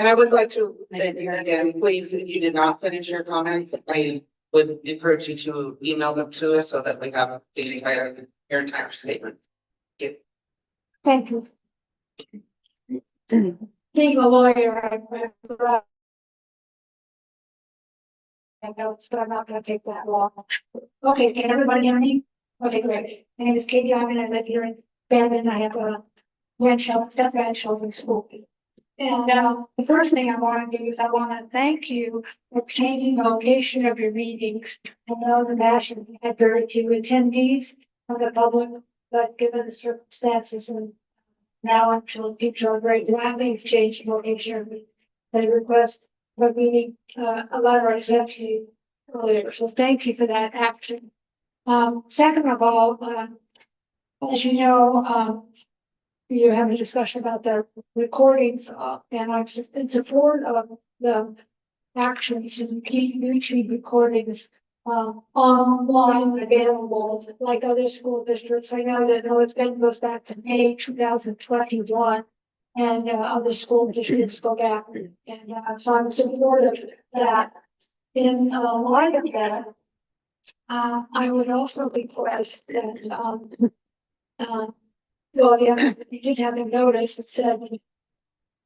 I would like to, again, please, if you did not finish your comments, I would encourage you to email them to us so that we have the entire statement. Thank you. Being a lawyer, I notes, but I'm not gonna take that long. Okay, can everybody hear me? Okay, great. My name is Katie Ivan. I live here in Bandon. I have a step-grandchildren school. And the first thing I want to do is I want to thank you for changing the location of your meetings. I know the passion had very few attendees from the public, but given the circumstances and now actually people are very glad they've changed the location. They request a meeting, a letter I sent to you earlier. So thank you for that action. Second of all, as you know, you have a discussion about the recordings, and I'm in support of the actions to keep YouTube recordings online available like other school districts. I know that goes back to May 2021, and other school districts go back, and so I'm in support of that. In light of that, I would also request that well, yeah, you did have a notice that said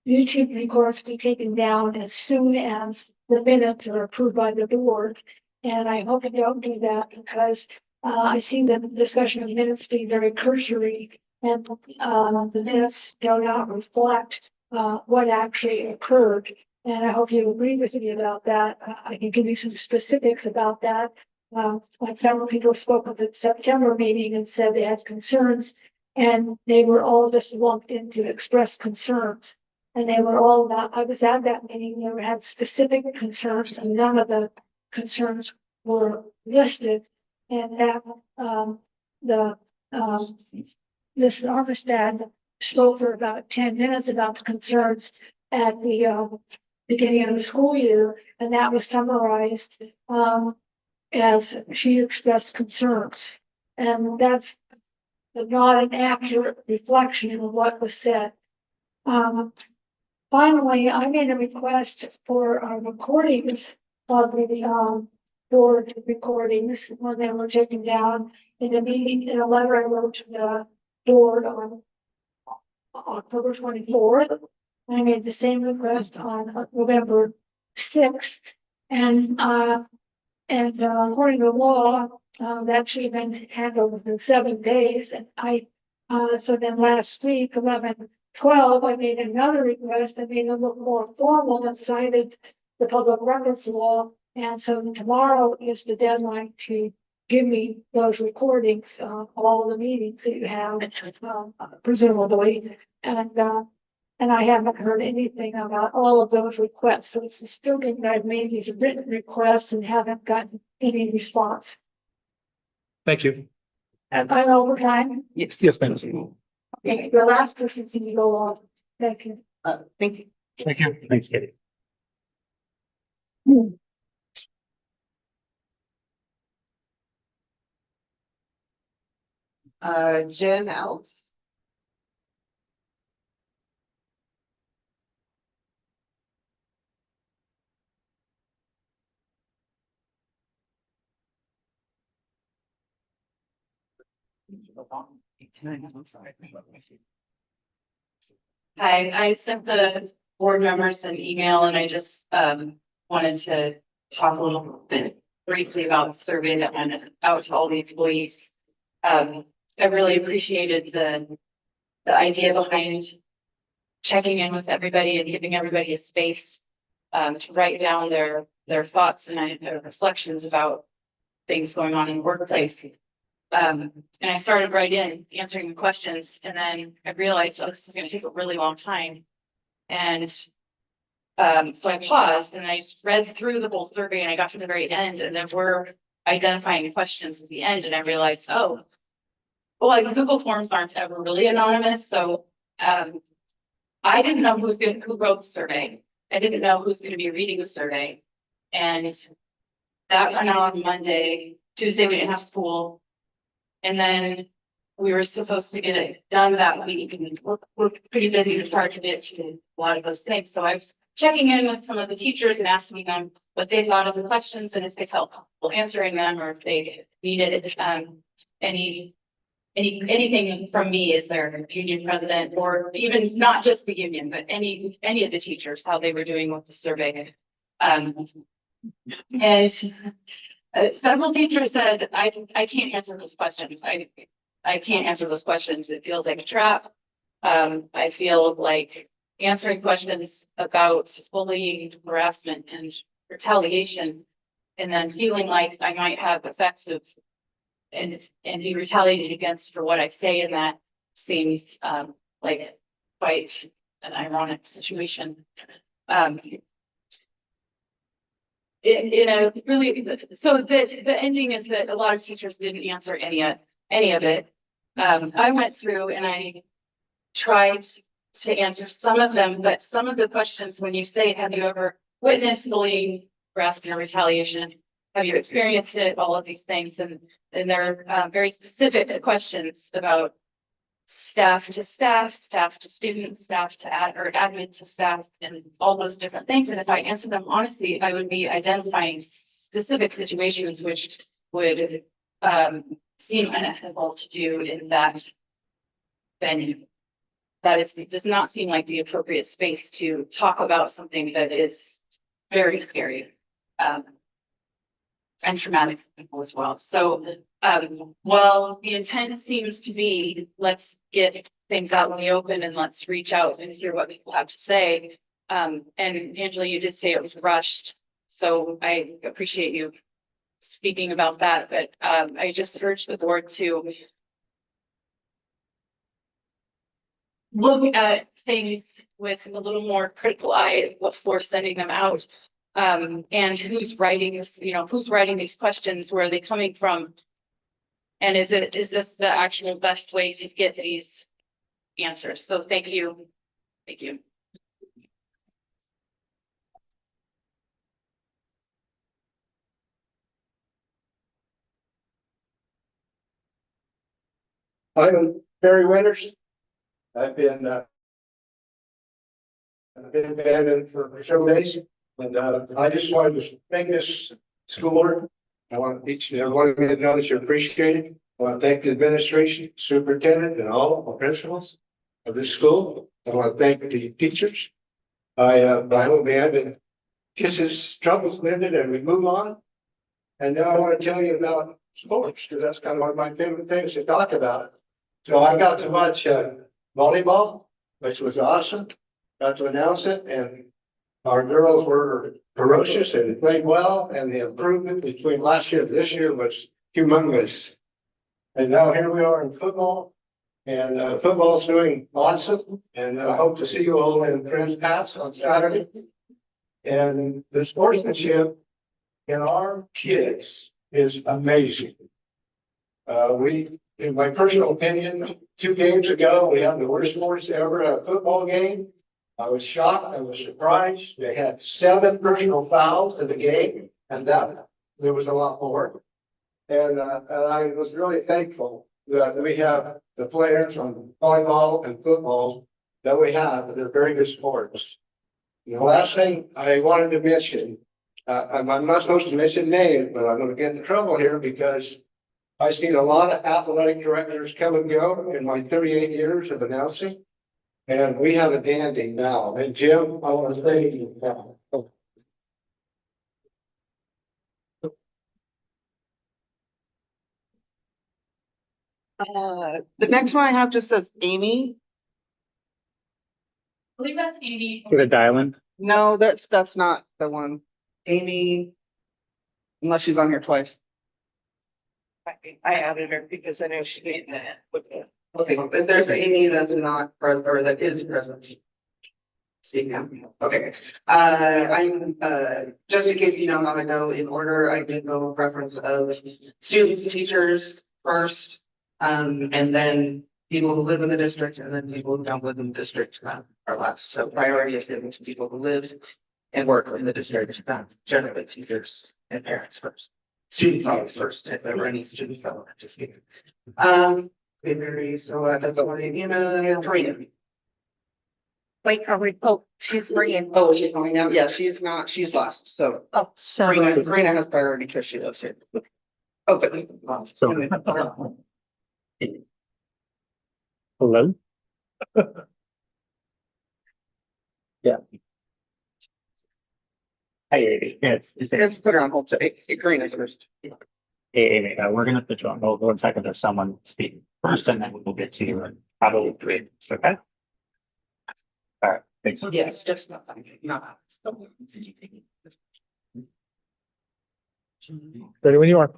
YouTube records be taken down as soon as the minutes are approved by the board. And I hope you don't do that because I see the discussion of minutes being very cursory, and the minutes do not reflect what actually occurred. And I hope you agree with me about that. I can give you some specifics about that. like several people spoke at the September meeting and said they had concerns. And they were all just lumped into express concerns. And they were all not, I was at that meeting, they had specific concerns and none of the concerns were listed. And that, the, Ms. Armstead spoke for about 10 minutes about the concerns at the, beginning of the school year, and that was summarized, as she expressed concerns. And that's not an accurate reflection of what was said. Finally, I made a request for recordings of the board recordings when they were taken down in a meeting, in a letter I wrote to the board on October 24th. I made the same request on November 6th, and according to law, that should have been handled within 7 days. And so then last week, 11/12, I made another request. I made it look more formal and cited the public records law. And so tomorrow is the deadline to give me those recordings, all of the meetings that you have, presumably. And I haven't heard anything about all of those requests. So it's disturbing that I've made these written requests and haven't gotten any response. Thank you. And I'm over time. Yes, ma'am. Okay, the last person seems to go on. Thank you. thank you. Thank you. Thanks, Katie. Jen Else. Hi, I sent the board members an email and I just wanted to talk a little bit briefly about the survey that went out to all the employees. I really appreciated the idea behind checking in with everybody and giving everybody a space to write down their thoughts and their reflections about things going on in the workplace. And I started right in answering the questions, and then I realized, oh, this is going to take a really long time. And so I paused and I just read through the whole survey, and I got to the very end, and then we're identifying questions at the end, and I realized, oh, well, like Google Forms aren't ever really anonymous, so I didn't know who wrote the survey. I didn't know who's going to be reading the survey, and that went out on Monday. Tuesday we didn't have school. And then we were supposed to get it done that week, and we're pretty busy. It's hard to get to a lot of those things. So I was checking in with some of the teachers and asking them what they thought of the questions and if they felt comfortable answering them, or if they needed anything from me as their union president, or even not just the union, but any of the teachers, how they were doing with the survey. And several teachers said, I can't answer those questions. I can't answer those questions. It feels like a trap. I feel like answering questions about bullying, harassment, and retaliation, and then feeling like I might have effects of and be retaliated against for what I say in that seems like quite an ironic situation. Really, so the ending is that a lot of teachers didn't answer any of it. I went through and I tried to answer some of them, but some of the questions, when you say, have you ever witnessed bullying, harassment, or retaliation? Have you experienced it? All of these things. And they're very specific questions about staff to staff, staff to students, staff to admin to staff, and all those different things. And if I answer them honestly, I would be identifying specific situations which would seem unethical to do in that venue. It does not seem like the appropriate space to talk about something that is very scary and traumatic for people as well. So while the intent seems to be, let's get things out in the open and let's reach out and hear what people have to say. And Angela, you did say it was rushed. So I appreciate you speaking about that, but I just urge the board to look at things with a little more critical eye before sending them out. And who's writing this, who's writing these questions? Where are they coming from? And is this the actual best way to get these answers? So thank you. Thank you. I'm Barry Winters. I've been abandoned for several days, and I just wanted to thank this school board. I want each and every one of you to know that you're appreciated. I want to thank the administration, superintendent, and all the principals of this school. I want to thank the teachers. I hope we had and kisses, troubles mended, and we move on. And now I want to tell you about sports, because that's kind of one of my favorite things to talk about. So I got to watch volleyball, which was awesome. Got to announce it, and our girls were ferocious and played well, and the improvement between last year and this year was humongous. And now here we are in football, and football's doing awesome, and I hope to see you all in Friends Pass on Saturday. And the sportsmanship in our kids is amazing. In my personal opinion, 2 games ago, we had the worst sports ever at a football game. I was shocked. I was surprised. They had 7 personal fouls in the game, and that there was a lot more. And I was really thankful that we have the players on volleyball and football that we have. They're very good sports. And the last thing I wanted to mention, I'm not supposed to mention names, but I'm going to get in trouble here because I've seen a lot of athletic directors come and go in my 38 years of announcing. And we have a dandy now. And Jim, I want to thank you. The next one I have just says Amy. I believe that's Amy. Give it dial in. No, that's not the one. Amy, unless she's on here twice. I added her because I know she made that. Okay, but there's Amy that's not present or that is present. Speak now. Okay. I'm just in case you don't know how I go in order, I did go preference of students, teachers first, and then people who live in the district, and then people who don't live in the district are last. So priority is given to people who live and work in the district, generally teachers and parents first. Students always first, if there were any students that were just kidding. So that's my email, Karina. Wait, are we, oh, she's bringing. Oh, she's going out. Yeah, she's not, she's last. So Oh, so. Karina has priority because she lives here. Okay. So. Hello? Yeah. Hey, Amy. Let's put her on hold. Hey, Karina's first. Hey, Amy, we're gonna put you on hold 1 second. There's someone speaking first, and then we'll get to you in probably 3 minutes, okay? All right, thanks. Yes, just not. Ready when you are.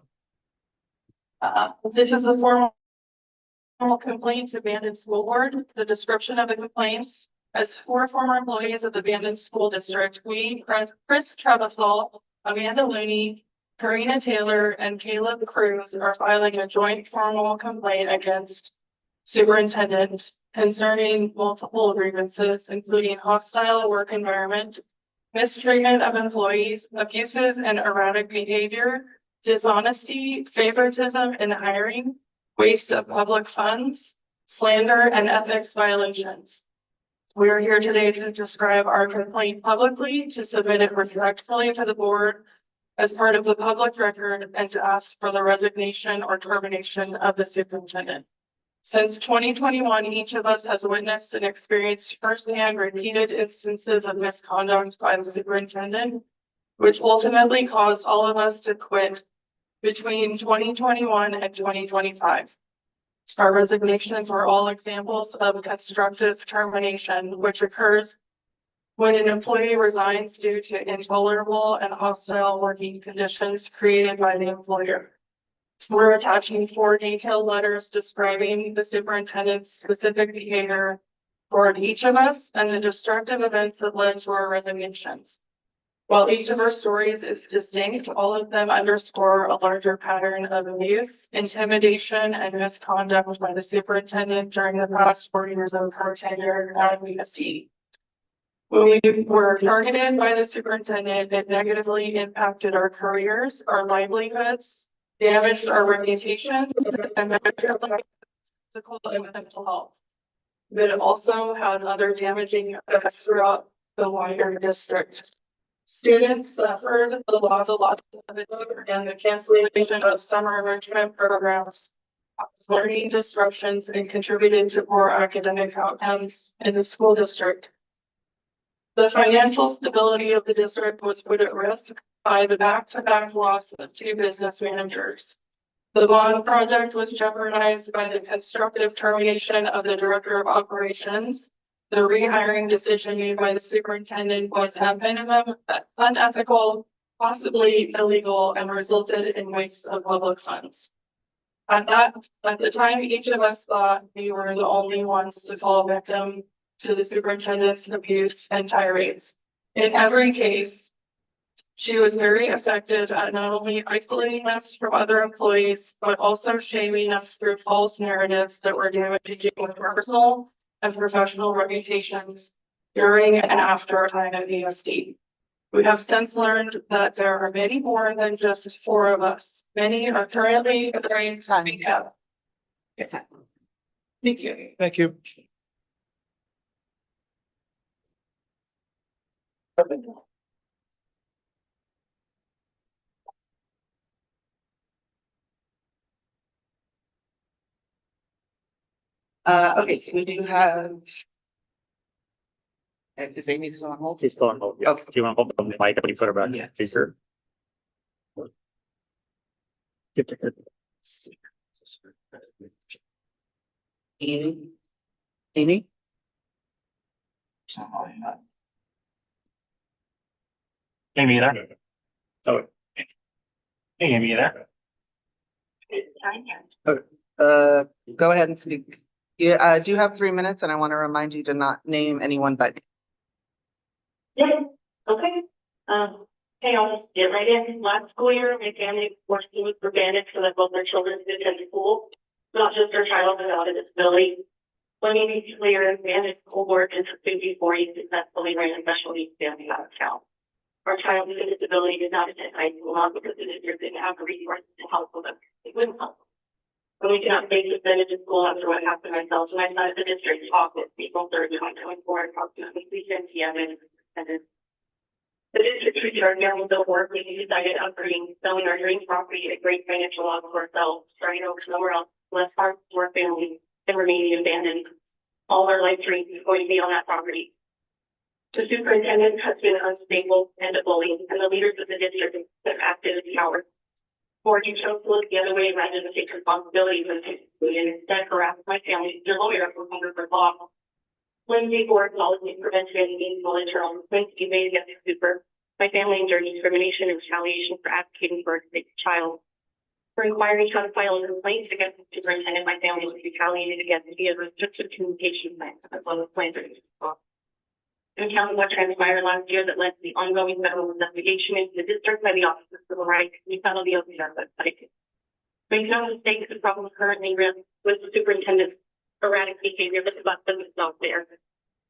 This is a formal complaint to Bandon School Board. The description of the complaints: as 4 former employees of the Bandon School District, we, Chris Trebasol, Amanda Looney, Karina Taylor, and Caleb Cruz are filing a joint formal complaint against superintendent concerning multiple grievances, including hostile work environment, mistreatment of employees, abusive and erratic behavior, dishonesty, favoritism in hiring, waste of public funds, slander, and ethics violations. We are here today to describe our complaint publicly, to submit it respectfully to the board as part of the public record, and to ask for the resignation or termination of the superintendent. Since 2021, each of us has witnessed and experienced firsthand repeated instances of misconduct by the superintendent, which ultimately caused all of us to quit between 2021 and 2025. Our resignations are all examples of constructive termination, which occurs When an employee resigns due to intolerable and hostile working conditions created by the employer. We're attaching 4 detailed letters describing the superintendent's specific behavior toward each of us and the destructive events that led to our resignations. While each of our stories is distinct, all of them underscore a larger pattern of abuse, intimidation, and misconduct by the superintendent during the past 4 years of her tenure at BSD. When we were targeted by the superintendent, it negatively impacted our careers, our livelihoods, damaged our reputation, and physical and mental health. But it also had other damaging effects throughout the wider district. Students suffered the loss of it and the cancellation of summer enrichment programs, learning disruptions, and contributed to poor academic outcomes in the school district. The financial stability of the district was put at risk by the back-to-back loss of 2 business managers. The bond project was jeopardized by the constructive termination of the director of operations. The rehiring decision made by the superintendent was at minimum unethical, possibly illegal, and resulted in waste of public funds. At the time, each of us thought we were the only ones to fall victim to the superintendent's abuse and tirades. In every case, she was very effective at not only isolating us from other employees, but also shaming us through false narratives that were damaging our personal and professional reputations during and after our time at BSD. We have since learned that there are many more than just 4 of us. Many are currently trying to speak up. Thank you. Thank you. Okay, so we do have. Is Amy still on hold? She's still on hold. Yeah. Okay. Do you want to hold the mic when you put her back? Yes. Speaker. Good to hear. Amy? Amy? Amy, you there? Oh. Hey, Amy, you there? Go ahead and speak. Yeah, I do have 3 minutes and I want to remind you to not name anyone but. Yeah, okay. Hey, I'll just get right in. Last school year, my family forced me for bandits so that both their children could attend school, not just their child without a disability. Let me be clear, bandit school board consisted before he successfully ran a special needs family out of town. Our child with a disability did not attend high school, not because the district didn't have the resources to help them. It wouldn't help. When we cannot make suspended to school after what happened to myself and my son at the district office, April 3rd, 2024, approximately 3:10 p.m. and the district returned normal bill work. We decided upgrading, selling our dream property at great financial loss for ourselves, starting over somewhere else, less hard for our family, and remaining abandoned. All our life dreams is going to be on that property. The superintendent has been unstable and a bully, and the leaders of the district have acted as cowards. Morgan chose to look the other way rather than take responsibility for the and instead harassed my family, their lawyer for hunger for law. Lindsay Board policy prevented any meaningful internal complaints to be made against the super. My family endured discrimination and retaliation for advocating for a sick child. For inquiring how to file a complaint against the superintendent, my family was retaliated against via restricted communication plans as well as plans. In counting what transpired last year that led to the ongoing federal investigation into the district by the Office of Civil Rights, we found the open website. Make no mistake, the problem currently with the superintendent's erratic behavior, but the button is not there.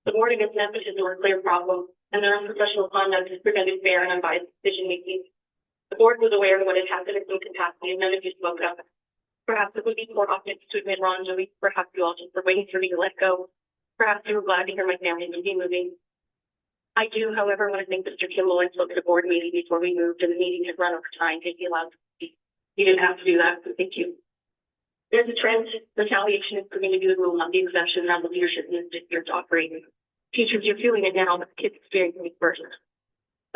The board and its messages were a clear problem, and their unprofessional conduct has prevented fair and unbiased decision making. The board was aware of what had happened in some capacity, and none of you spoke up. Perhaps it would be more obvious to admit wrongdoing. Perhaps you all just were waiting for me to let go. Perhaps you were glad to hear my family would be moving. I do, however, want to thank Mr. Kimball. I spoke at a board meeting before we moved, and the meeting had run over time to be allowed to speak. He didn't have to do that, so thank you. There's a trend. Retaliation is proving to be the rule, not the exception, around the leadership in this district operating. Teachers, you're feeling it now, but the kids experiencing it first.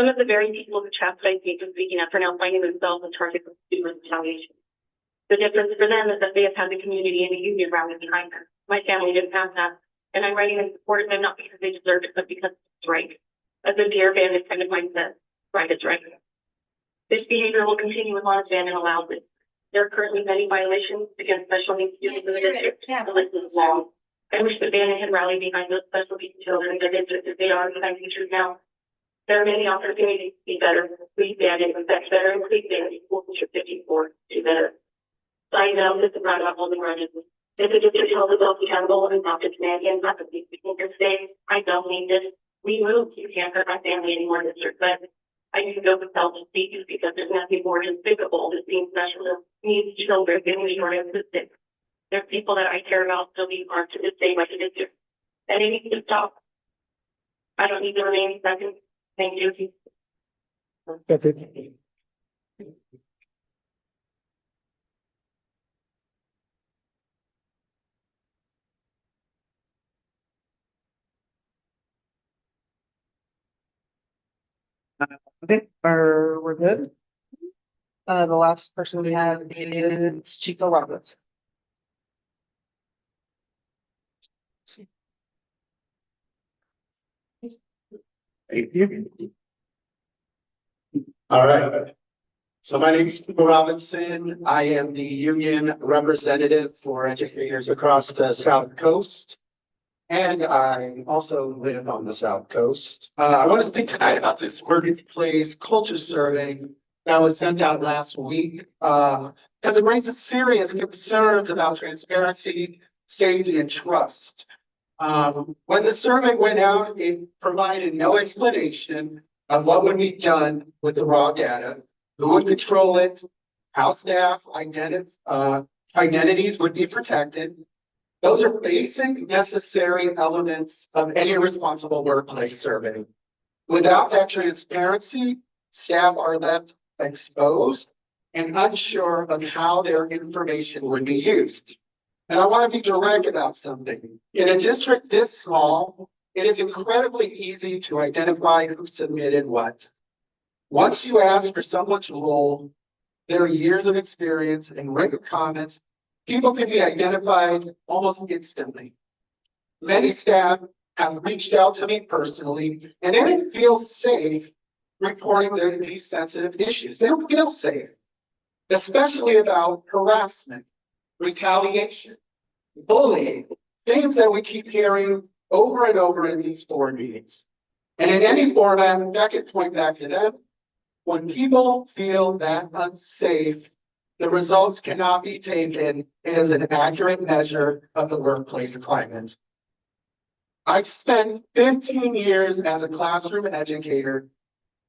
Some of the very people who chastised me for speaking up are now finding themselves in target of student retaliation. The difference for them is that they have had the community and the union rally behind them. My family didn't have that, and I'm writing in support of them not because they deserve it, but because it's right. a good peer bandit kind of mindset. Right is right. This behavior will continue as long as bandit allows it. There are currently many violations against special needs students in the district. The list is long. I wish that bandit had rallied behind those special needs children in the district as they are behind teachers now. There are many opportunities to be better. Please bandit, that's better, and please bandit, school district 54, do better. I know this is not about holding grudges. If the district held itself accountable and not to shenanigans, not to be speaking for state, I don't mean this. We moved, you can't hurt my family anymore, district, but I need to go without to speak because there's nothing more despicable than seeing special needs children getting short assistance. There are people that I care about still being harmed to this day by the district. And it needs to stop. I don't need to remain second. Thank you. Okay, we're good. The last person we have is Chico Roberts. Thank you. All right. So my name is Chico Robinson. I am the union representative for educators across the South Coast. And I also live on the South Coast. I want to speak tonight about this workplace culture survey that was sent out last week, because it raises serious concerns about transparency, safety, and trust. When the survey went out, it provided no explanation of what would be done with the raw data, who would control it, how staff identities would be protected. Those are basic necessary elements of any responsible workplace survey. Without that transparency, staff are left exposed and unsure of how their information would be used. And I want to be direct about something. In a district this small, it is incredibly easy to identify who submitted what. Once you ask for someone's role, their years of experience and written comments, people can be identified almost instantly. Many staff have reached out to me personally, and they don't feel safe reporting these sensitive issues. They don't feel safe, especially about harassment, retaliation, bullying, things that we keep hearing over and over in these board meetings. And in any format, that can point back to them. When people feel that unsafe, the results cannot be taken as an accurate measure of the workplace climate. I've spent 15 years as a classroom educator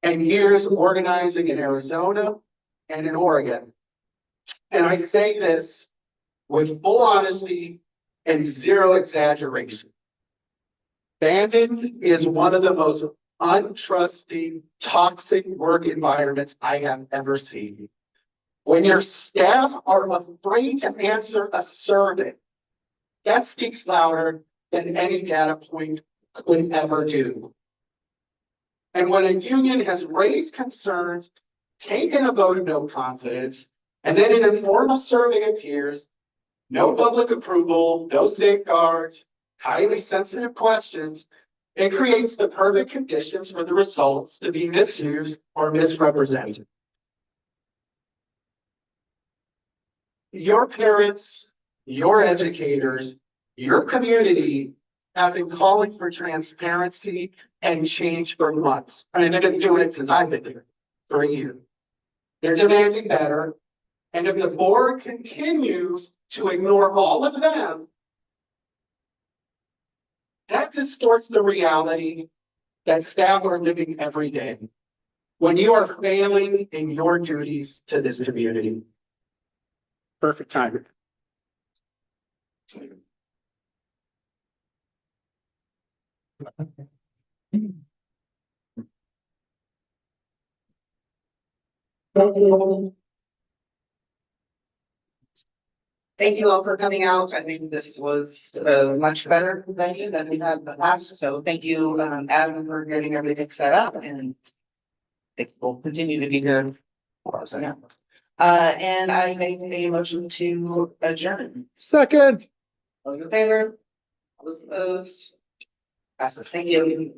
and years organizing in Arizona and in Oregon. And I say this with full honesty and zero exaggeration. Bandon is one of the most untrusting, toxic work environments I have ever seen. When your staff are afraid to answer a survey, that speaks louder than any data point could ever do. And when a union has raised concerns, taken a vote of no confidence, and then an informal survey appears, no public approval, no safeguards, highly sensitive questions, it creates the perfect conditions for the results to be misused or misrepresented. Your parents, your educators, your community have been calling for transparency and change for months. I mean, they've been doing it since I've been here for a year. They're demanding better. And if the board continues to ignore all of them, that distorts the reality that staff are living every day when you are failing in your duties to this community. Perfect timing. Thank you all for coming out. I think this was a much better venue than we had in the past. So thank you, Adam, for getting everything set up, and it will continue to be here for us. And I make a motion to adjourn. Second. All those in favor? All those opposed? Passes. Thank you.